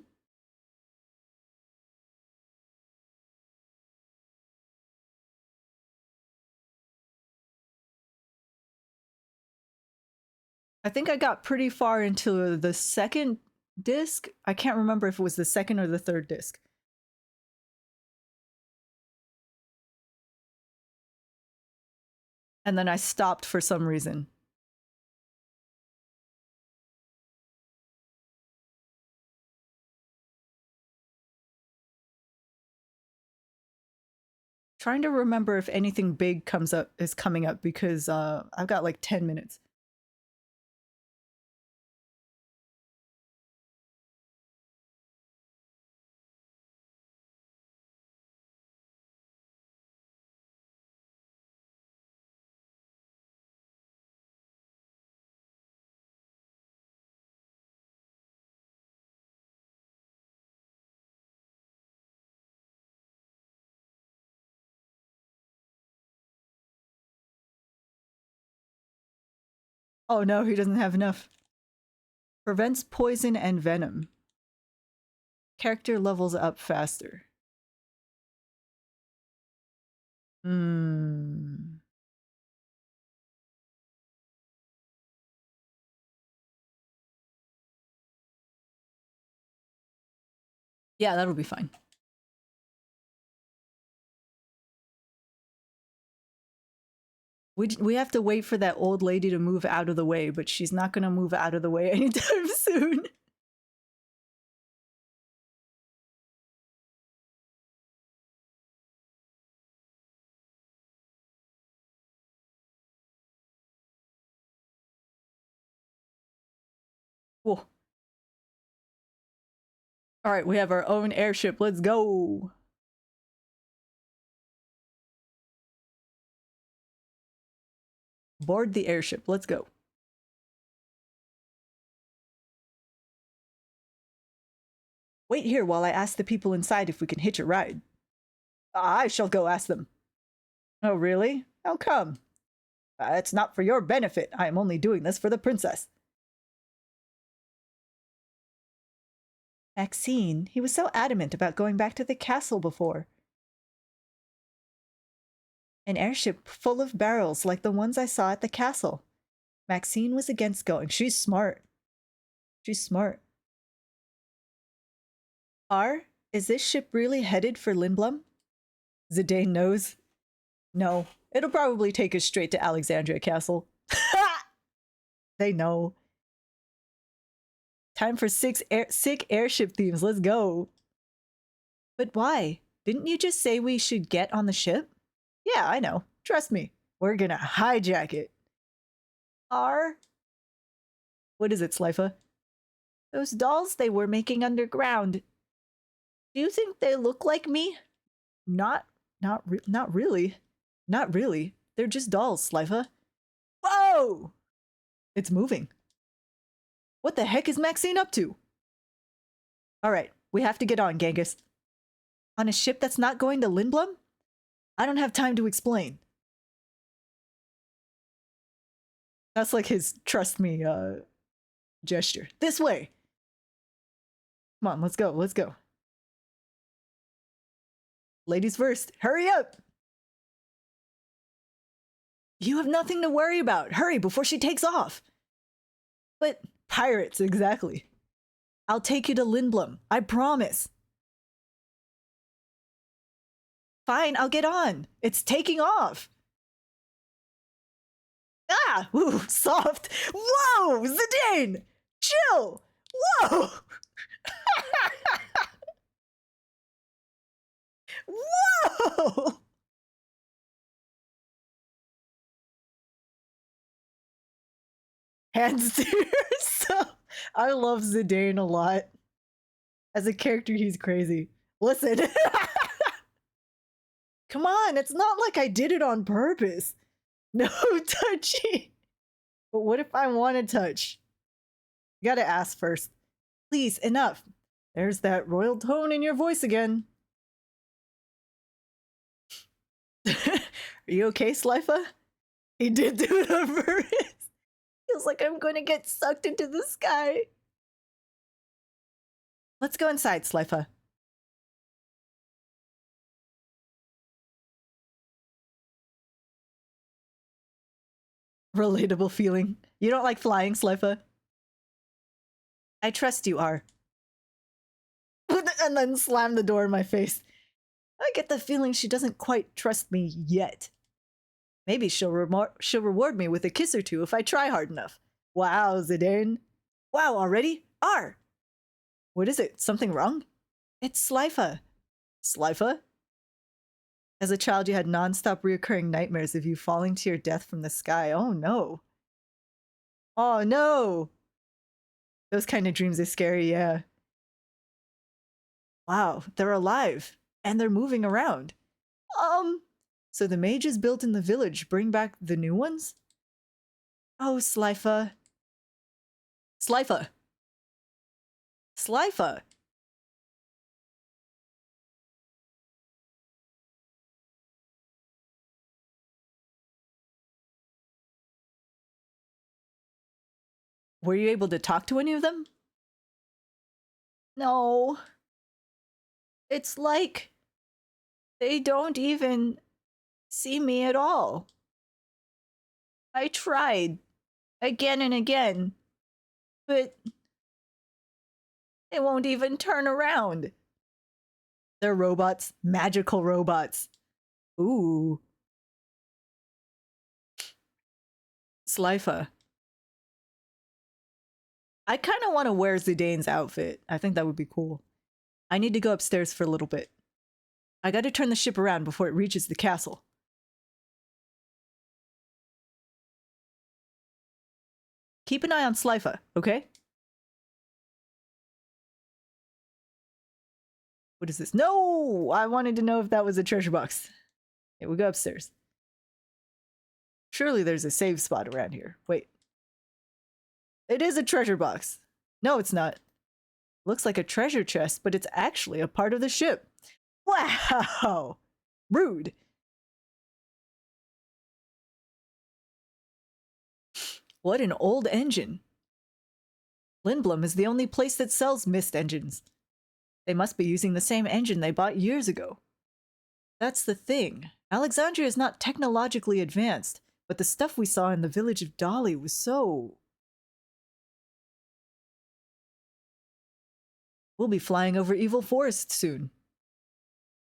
I think I got pretty far into the second disc. I can't remember if it was the second or the third disc. And then I stopped for some reason. Trying to remember if anything big is coming up, because I've got like 10 minutes. Oh no, he doesn't have enough. Prevents poison and venom. Character levels up faster. Hmm. Yeah, that'll be fine. We have to wait for that old lady to move out of the way, but she's not going to move out of the way anytime soon. Whoa. All right, we have our own airship. Let's go. Board the airship. Let's go. Wait here while I ask the people inside if we can hitch a ride. I shall go ask them. Oh, really? How come? It's not for your benefit. I am only doing this for the princess. Maxine, he was so adamant about going back to the castle before. An airship full of barrels like the ones I saw at the castle. Maxine was against going. She's smart. She's smart. Is this ship really headed for Lindblum? Zidane knows. No, it'll probably take us straight to Alexandria Castle. They know. Time for sick airship themes. Let's go. But why? Didn't you just say we should get on the ship? Yeah, I know. Trust me. We're gonna hijack it. What is it, Slifa? Those dolls they were making underground. Do you think they look like me? Not really. Not really. They're just dolls, Slifa. Whoa! It's moving. What the heck is Maxine up to? Alright, we have to get on, Genghis. On a ship that's not going to Lindblum? I don't have time to explain. That's like his trust me gesture. This way! Come on, let's go, let's go. Ladies first, hurry up! You have nothing to worry about. Hurry before she takes off. But pirates, exactly. I'll take you to Lindblum. I promise. Fine, I'll get on. It's taking off. Ah! Ooh, soft. Whoa! Zidane! Chill! Whoa! Whoa! Hands to yourself. I love Zidane a lot. As a character, he's crazy. Listen. Come on, it's not like I did it on purpose. No touchy. But what if I want to touch? You gotta ask first. Please, enough. There's that royal tone in your voice again. Are you okay, Slifa? He did do it on purpose. Feels like I'm going to get sucked into the sky. Let's go inside, Slifa. Relatable feeling. You don't like flying, Slifa? I trust you are. And then slam the door in my face. I get the feeling she doesn't quite trust me yet. Maybe she'll reward me with a kiss or two if I try hard enough. Wow, Zidane. Wow, already? R. What is it? Something wrong? It's Slifa. Slifa? As a child, you had non-stop reoccurring nightmares of you falling to your death from the sky. Oh no. Oh no! Those kind of dreams are scary, yeah. Wow, they're alive. And they're moving around. So the mages built in the village bring back the new ones? Oh, Slifa. Slifa! Slifa! Were you able to talk to any of them? No. It's like they don't even see me at all. I tried again and again, but they won't even turn around. They're robots, magical robots. Ooh. Slifa. I kind of want to wear Zidane's outfit. I think that would be cool. I need to go upstairs for a little bit. I gotta turn the ship around before it reaches the castle. Keep an eye on Slifa, okay? What is this? No! I wanted to know if that was a treasure box. Okay, we'll go upstairs. Surely there's a save spot around here. Wait. It is a treasure box. No, it's not. Looks like a treasure chest, but it's actually a part of the ship. Wow! Rude. What an old engine. Lindblum is the only place that sells mist engines. They must be using the same engine they bought years ago. That's the thing. Alexandria is not technologically advanced, but the stuff we saw in the village of Dali was so... We'll be flying over Evil Forest soon.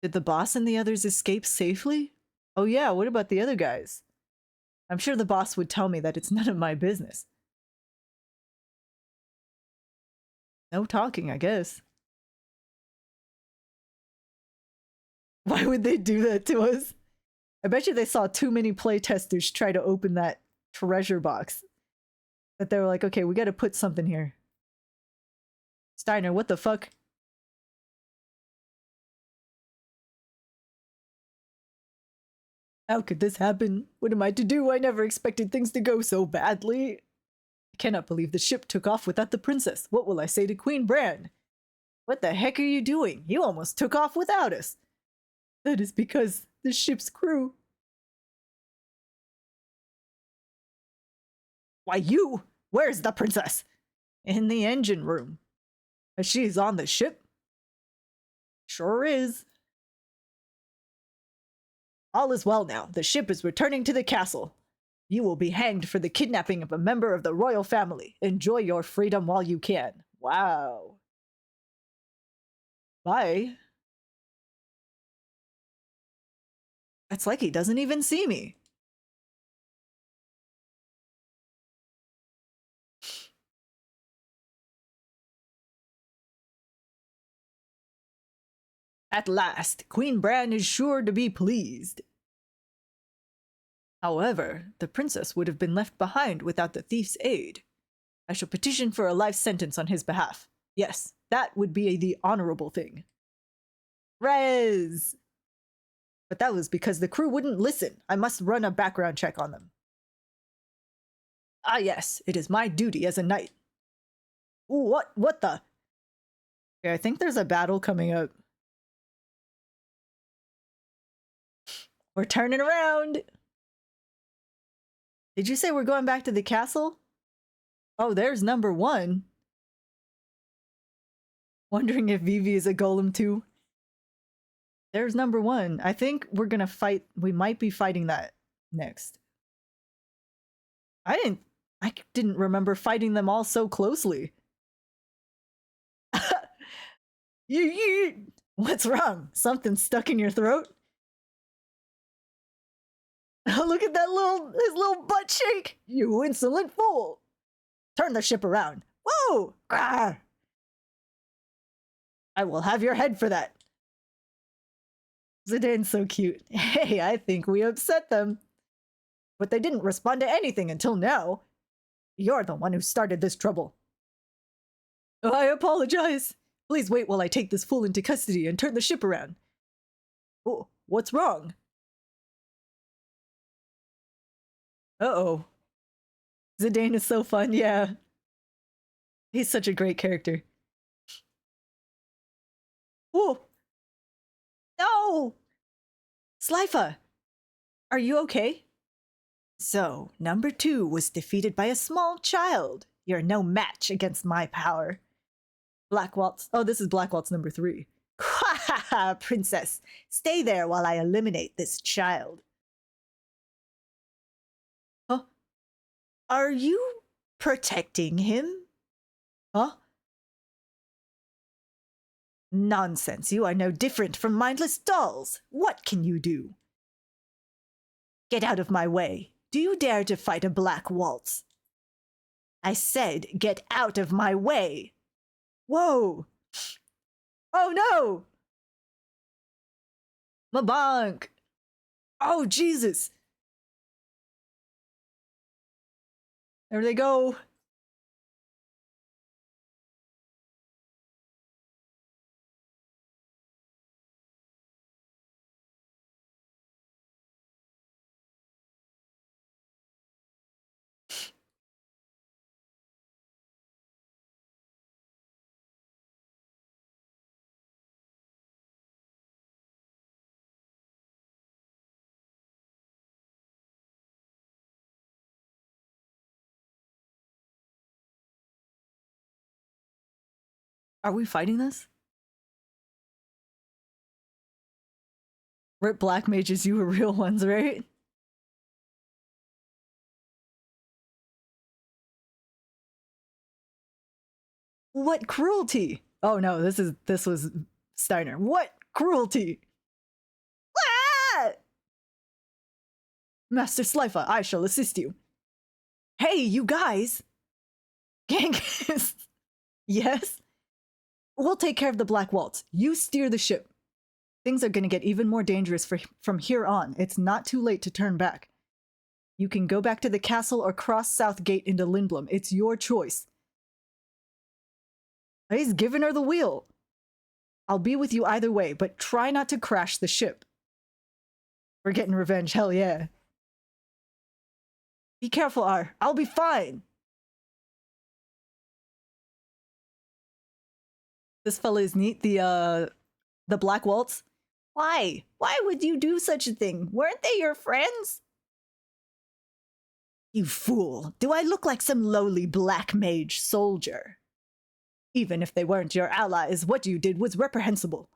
Did the boss and the others escape safely? Oh yeah, what about the other guys? I'm sure the boss would tell me that it's none of my business. No talking, I guess. Why would they do that to us? I bet you they saw too many playtesters try to open that treasure box. That they were like, okay, we gotta put something here. Steiner, what the fuck? How could this happen? What am I to do? I never expected things to go so badly. I cannot believe the ship took off without the princess. What will I say to Queen Bran? What the heck are you doing? You almost took off without us. That is because the ship's crew. Why, you? Where's the princess? In the engine room. She is on the ship? Sure is. All is well now. The ship is returning to the castle. You will be hanged for the kidnapping of a member of the royal family. Enjoy your freedom while you can. Wow. Bye. It's like he doesn't even see me. At last, Queen Bran is sure to be pleased. However, the princess would have been left behind without the thief's aid. I shall petition for a life sentence on his behalf. Yes, that would be the honorable thing. Rez! But that was because the crew wouldn't listen. I must run a background check on them. Ah yes, it is my duty as a knight. Ooh, what the? Okay, I think there's a battle coming up. We're turning around! Did you say we're going back to the castle? Oh, there's number 1. Wondering if Vivi is a golem too. There's number 1. I think we're gonna fight. We might be fighting that next. I didn't remember fighting them all so closely. What's wrong? Something stuck in your throat? Oh, look at that his little butt shake! You insolent fool! Turn the ship around. Whoa! Arrgh! I will have your head for that. Zidane's so cute. Hey, I think we upset them. But they didn't respond to anything until now. You're the one who started this trouble. Oh, I apologize. Please wait while I take this fool into custody and turn the ship around. Oh, what's wrong? Uh-oh. Zidane is so fun, yeah. He's such a great character. Oh! No! Slifa! Are you okay? So, number 2 was defeated by a small child. You're no match against my power. Black Waltz. Oh, this is Black Waltz number 3. Ha ha ha, princess. Stay there while I eliminate this child. Huh? Are you protecting him? Huh? Nonsense, you are no different from mindless dolls. What can you do? Get out of my way. Do you dare to fight a Black Waltz? I said, get out of my way. Whoa. Oh no! Mabonk! Oh, Jesus! There they go. Are we fighting this? Rip Black Mages, you were real ones, right? What cruelty! Oh no, this was Steiner. What cruelty! Ah! Master Slifa, I shall assist you. Hey, you guys! Genghis! Yes? We'll take care of the Black Waltz. You steer the ship. Things are going to get even more dangerous from here on. It's not too late to turn back. You can go back to the castle or cross South Gate into Lindblum. It's your choice. He's giving her the wheel. I'll be with you either way, but try not to crash the ship. We're getting revenge, hell yeah. Be careful, R. I'll be fine. This fella is neat, the Black Waltz. Why? Why would you do such a thing? Weren't they your friends? You fool. Do I look like some lowly black mage soldier? Even if they weren't your allies, what you did was reprehensible.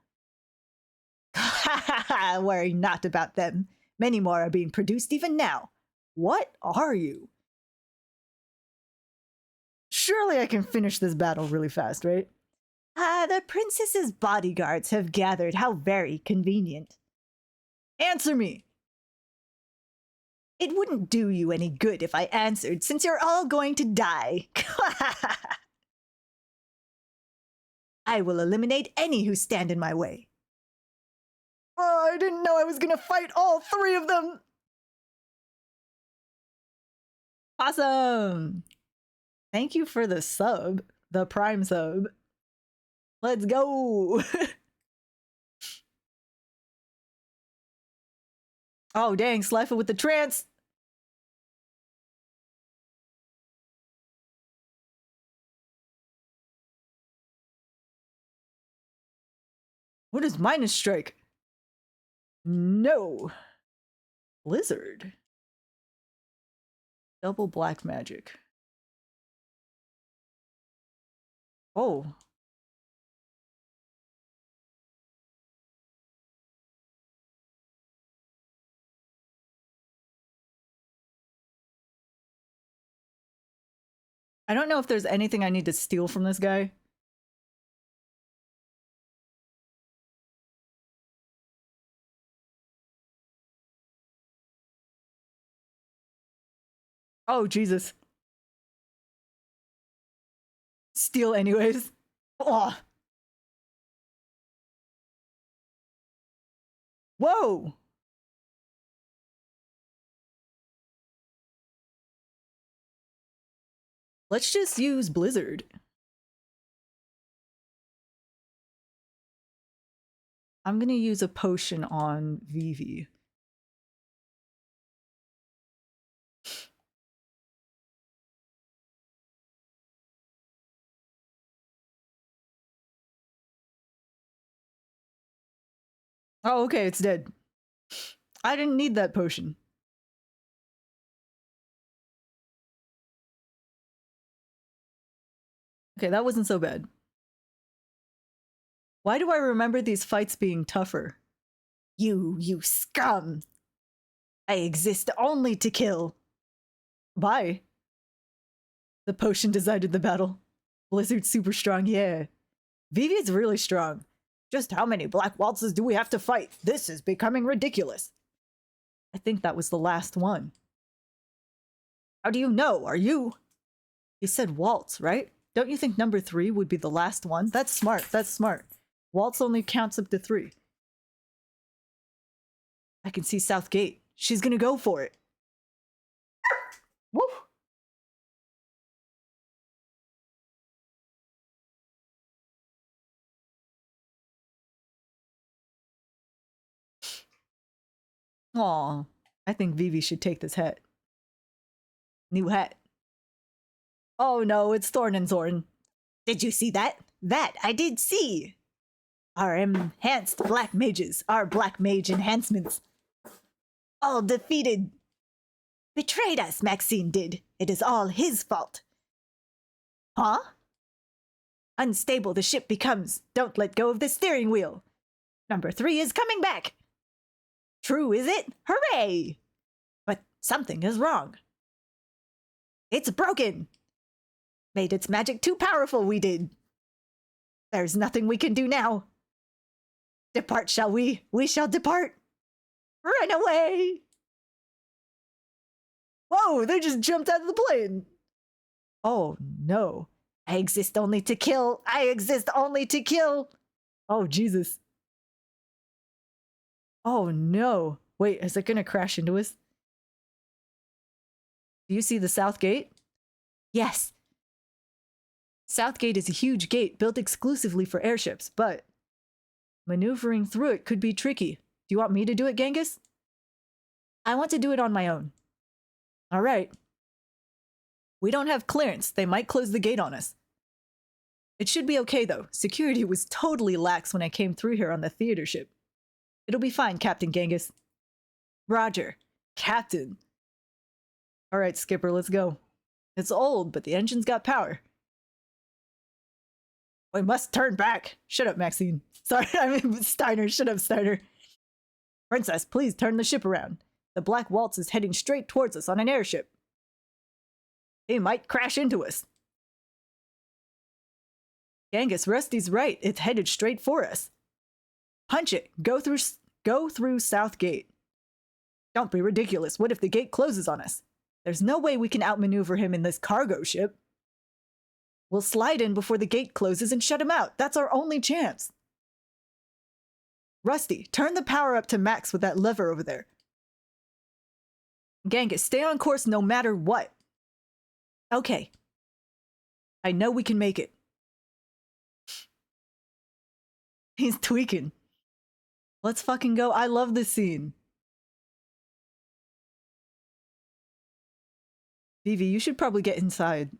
Ha ha ha! Worry not about them. Many more are being produced even now. What are you? Surely I can finish this battle really fast, right? The princess's bodyguards have gathered. How very convenient. Answer me! It wouldn't do you any good if I answered, since you're all going to die. I will eliminate any who stand in my way. Oh, I didn't know I was gonna fight all three of them! Awesome! Thank you for the sub, the Prime sub. Let's go! Oh, dang, Slifer with the trance! What is Minus Strike? No. Blizzard. Double black magic. Oh. I don't know if there's anything I need to steal from this guy. Oh, Jesus. Steal anyways. Oh. Whoa! Let's just use Blizzard. I'm gonna use a potion on Vivi. Oh, okay, it's dead. I didn't need that potion. Okay, that wasn't so bad. Why do I remember these fights being tougher? You scum! I exist only to kill. Bye. The potion decided the battle. Blizzard's super strong, yeah. Vivi's really strong. Just how many Black Waltzes do we have to fight? This is becoming ridiculous. I think that was the last one. How do you know? Are you? You said waltz, right? Don't you think number 3 would be the last one? That's smart, that's smart. Waltz only counts up to 3. I can see South Gate. She's gonna go for it. Woo! Aw, I think Vivi should take this hat. New hat. Oh no, it's Thorn and Zorn. Did you see that? That I did see. Our enhanced black mages, our black mage enhancements. All defeated. Betrayed us, Maxine did. It is all his fault. Huh? Unstable the ship becomes. Don't let go of the steering wheel. Number 3 is coming back. True, is it? Hooray! But something is wrong. It's broken. Made its magic too powerful, we did. There's nothing we can do now. Depart, shall we? We shall depart. Run away! Whoa, they just jumped out of the plane. Oh, no. I exist only to kill. I exist only to kill. Oh, Jesus. Oh no. Wait, is it gonna crash into us? Do you see the South Gate? Yes. South Gate is a huge gate built exclusively for airships, but maneuvering through it could be tricky. Do you want me to do it, Genghis? I want to do it on my own. All right. We don't have clearance. They might close the gate on us. It should be okay, though. Security was totally lax when I came through here on the theater ship. It'll be fine, Captain Genghis. Roger. Captain. All right, Skipper, let's go. It's old, but the engine's got power. We must turn back. Shut up, Maxine. Sorry, I mean Steiner. Shut up, Steiner. Princess, please turn the ship around. The Black Waltz is heading straight towards us on an airship. He might crash into us. Genghis, Rusty's right. It's headed straight for us. Punch it. Go through South Gate. Don't be ridiculous. What if the gate closes on us? There's no way we can outmaneuver him in this cargo ship. We'll slide in before the gate closes and shut him out. That's our only chance. Rusty, turn the power up to max with that lever over there. Genghis, stay on course no matter what. Okay. I know we can make it. He's tweaking. Let's fucking go. I love this scene. Vivi, you should probably get inside.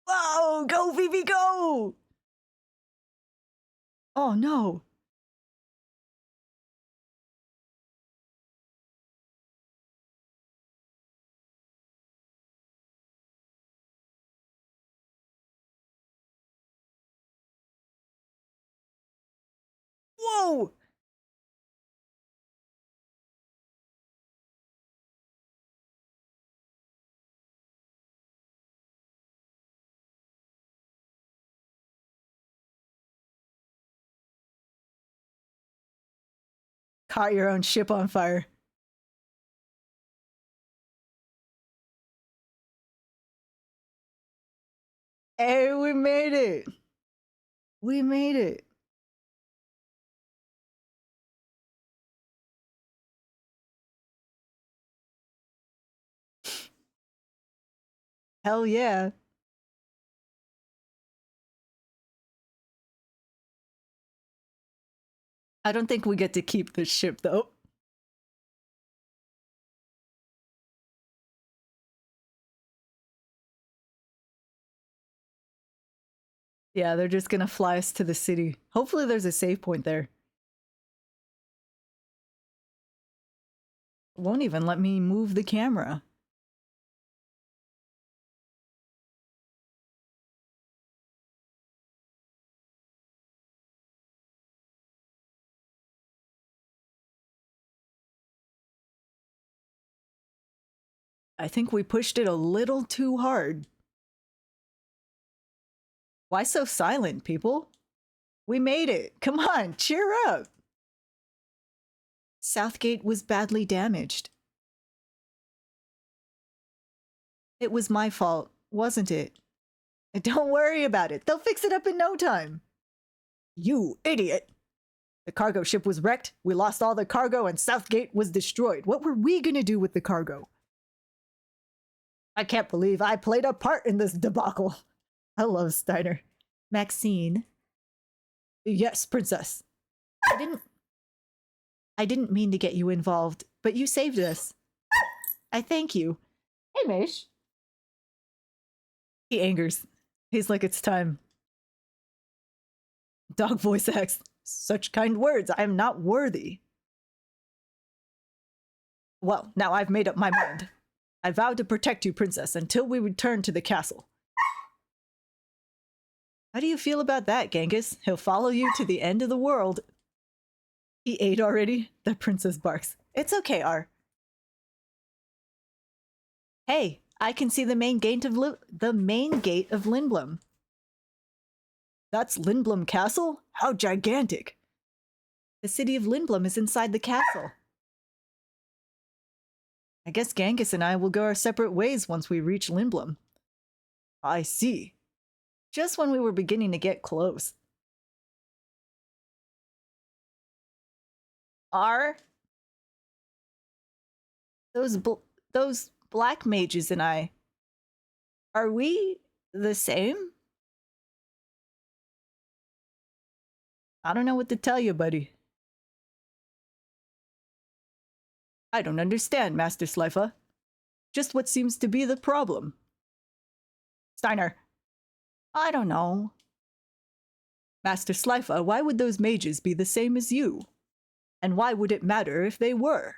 Whoa, go Vivi, go! Oh no. Whoa! Caught your own ship on fire. Hey, we made it. We made it. Hell yeah. I don't think we get to keep this ship though. Yeah, they're just gonna fly us to the city. Hopefully there's a save point there. Won't even let me move the camera. I think we pushed it a little too hard. Why so silent, people? We made it. Come on, cheer up. Southgate was badly damaged. It was my fault, wasn't it? Don't worry about it. They'll fix it up in no time. You idiot. The cargo ship was wrecked, we lost all the cargo, and Southgate was destroyed. What were we gonna do with the cargo? I can't believe I played a part in this debacle. I love Steiner. Maxine. Yes, princess. I didn't mean to get you involved, but you saved us. I thank you. Hey, Mish. He angers. He's like, it's time. Dog voice acts. Such kind words. I am not worthy. Well, now I've made up my mind. I vow to protect you, princess, until we return to the castle. How do you feel about that, Genghis? He'll follow you to the end of the world. He ate already? The princess barks. It's okay, R. Hey, I can see the main gate of Lindblum. That's Lindblum Castle? How gigantic! The city of Lindblum is inside the castle. I guess Genghis and I will go our separate ways once we reach Lindblum. I see. Just when we were beginning to get close. Are those black mages and I, are we the same? I don't know what to tell you, buddy. I don't understand, Master Slifer. Just what seems to be the problem? Steiner. I don't know. Master Slifer, why would those mages be the same as you? And why would it matter if they were?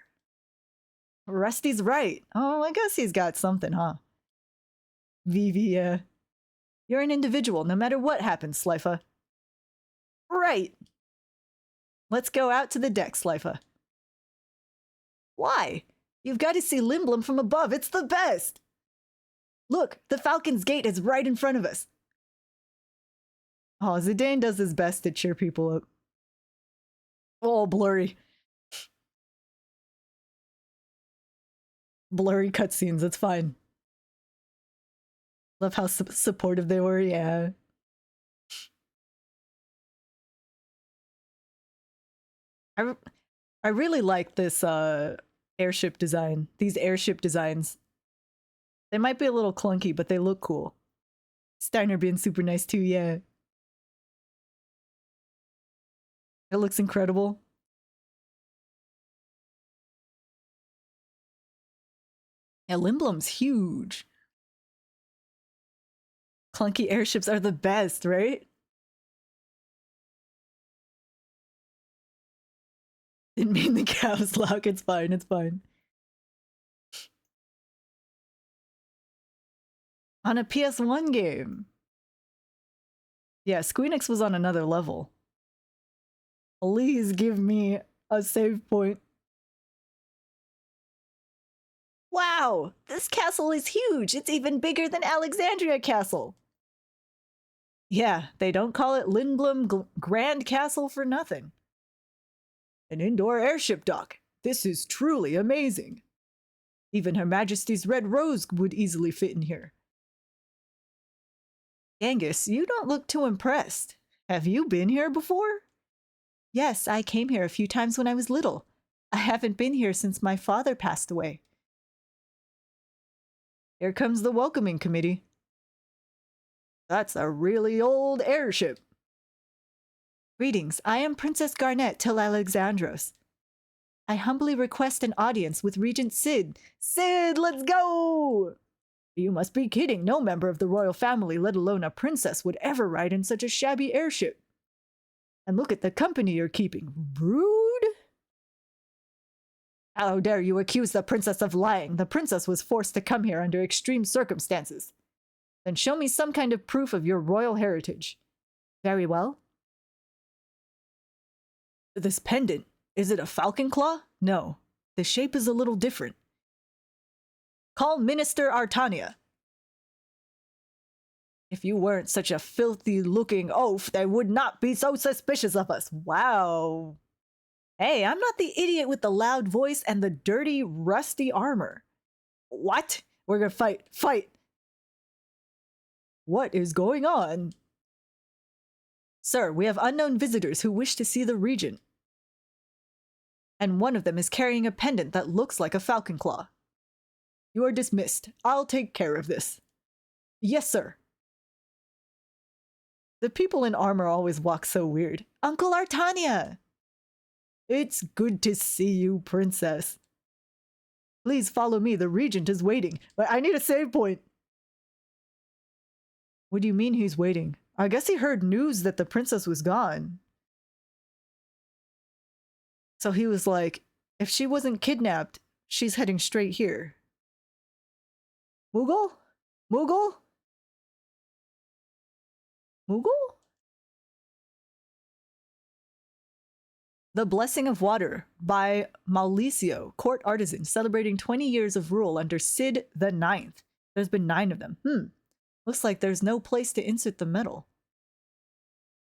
Rusty's right. Oh, I guess he's got something, huh? Vivi, you're an individual, no matter what happens, Slifer. Right. Let's go out to the deck, Slifer. Why? You've got to see Lindblum from above. It's the best. Look, the Falcon's Gate is right in front of us. Oh, Zidane does his best to cheer people up. Oh, blurry. Blurry cutscenes, it's fine. Love how supportive they were, yeah. I really like this airship design. These airship designs. They might be a little clunky, but they look cool. Steiner being super nice too, yeah. It looks incredible. Yeah, Lindblum's huge. Clunky airships are the best, right? Didn't mean the caps lock. It's fine, it's fine. On a PS1 game. Yeah, Squeenix was on another level. Please give me a save point. Wow, this castle is huge. It's even bigger than Alexandria Castle. Yeah, they don't call it Lindblum Grand Castle for nothing. An indoor airship dock. This is truly amazing. Even Her Majesty's Red Rose would easily fit in here. Genghis, you don't look too impressed. Have you been here before? Yes, I came here a few times when I was little. I haven't been here since my father passed away. Here comes the welcoming committee. That's a really old airship. Greetings, I am Princess Garnet Till Alexandros. I humbly request an audience with Regent Sid. Sid, let's go! You must be kidding. No member of the royal family, let alone a princess, would ever ride in such a shabby airship. And look at the company you're keeping. Rude? How dare you accuse the princess of lying? The princess was forced to come here under extreme circumstances. Then show me some kind of proof of your royal heritage. Very well. This pendant, is it a falcon claw? No, the shape is a little different. Call Minister Artania. If you weren't such a filthy-looking oaf, they would not be so suspicious of us. Wow. Hey, I'm not the idiot with the loud voice and the dirty, rusty armor. What? We're gonna fight. Fight! What is going on? Sir, we have unknown visitors who wish to see the regent. And one of them is carrying a pendant that looks like a falcon claw. You are dismissed. I'll take care of this. Yes, sir. The people in armor always walk so weird. Uncle Artania! It's good to see you, princess. Please follow me. The regent is waiting. But I need a save point. What do you mean he's waiting? I guess he heard news that the princess was gone. So he was like, if she wasn't kidnapped, she's heading straight here. Moogle? Moogle? Moogle? The Blessing of Water by Mauricio, court artisan, celebrating 20 years of rule under Sid the Ninth. There's been 9 of them. Looks like there's no place to insert the medal.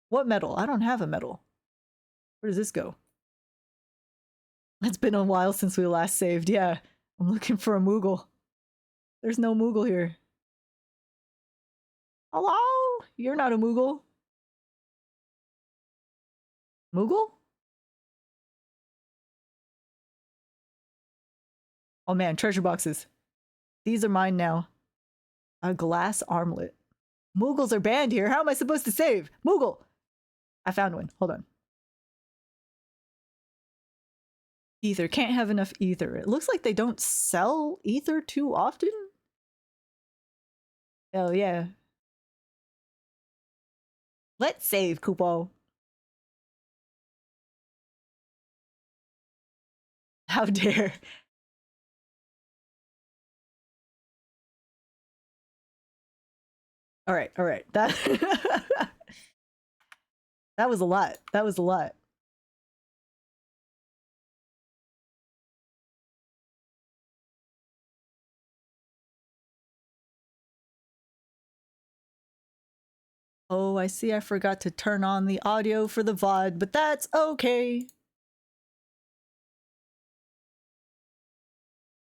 What medal? I don't have a medal. Where does this go? It's been a while since we last saved. Yeah, I'm looking for a Moogle. There's no Moogle here. Hello? You're not a Moogle. Moogle? Oh man, treasure boxes. These are mine now. A glass armlet. Moogles are banned here. How am I supposed to save? Moogle! I found one. Hold on. Ether. Can't have enough ether. It looks like they don't sell ether too often. Oh yeah. Let's save, Kupo. How dare. All right, all right. That that was a lot. That was a lot. Oh, I see. I forgot to turn on the audio for the VOD, but that's okay.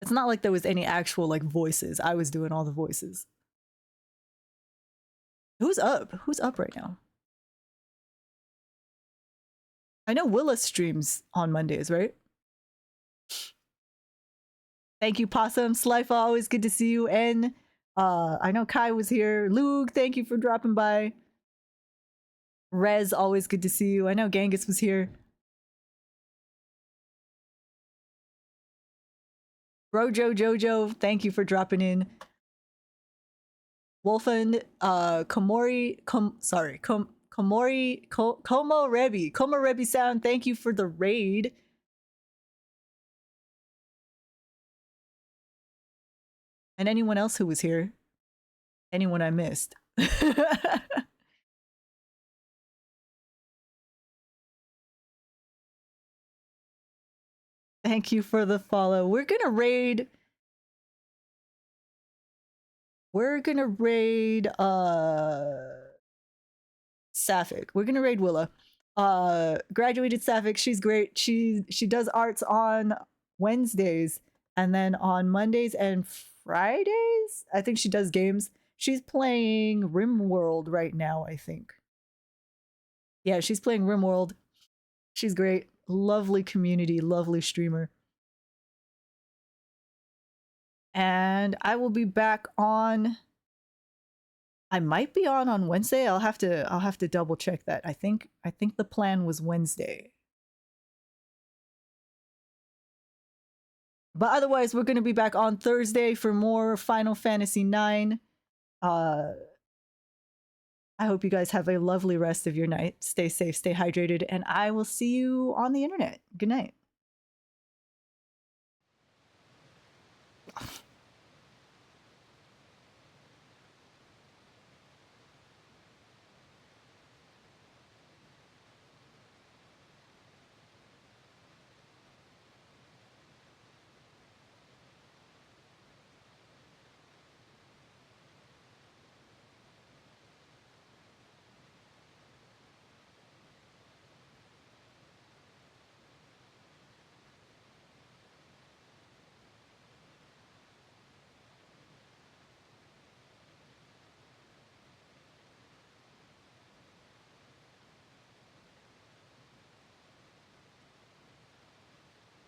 It's not like there was any actual like voices. I was doing all the voices. Who's up? Who's up right now? I know Willa streams on Mondays, right? Thank you, Possum. Slifa, always good to see you. And I know Kai was here. Luke, thank you for dropping by. Rez, always good to see you. I know Genghis was here. Rojo Jojo, thank you for dropping in. Wolfen, Komori, Komo Rebi sound, thank you for the raid. And anyone else who was here. Anyone I missed. Thank you for the follow. We're gonna raid Sapphic. We're gonna raid Willa. Graduated Sapphic, she's great. She does arts on Wednesdays, and then on Mondays and Fridays, I think she does games. She's playing RimWorld right now, I think. Yeah, she's playing RimWorld. She's great. Lovely community, lovely streamer. And I will be back on. I might be on Wednesday. I'll have to double check that. I think the plan was Wednesday. But otherwise, we're going to be back on Thursday for more Final Fantasy IX. I hope you guys have a lovely rest of your night. Stay safe, stay hydrated, and I will see you on the internet. Good night.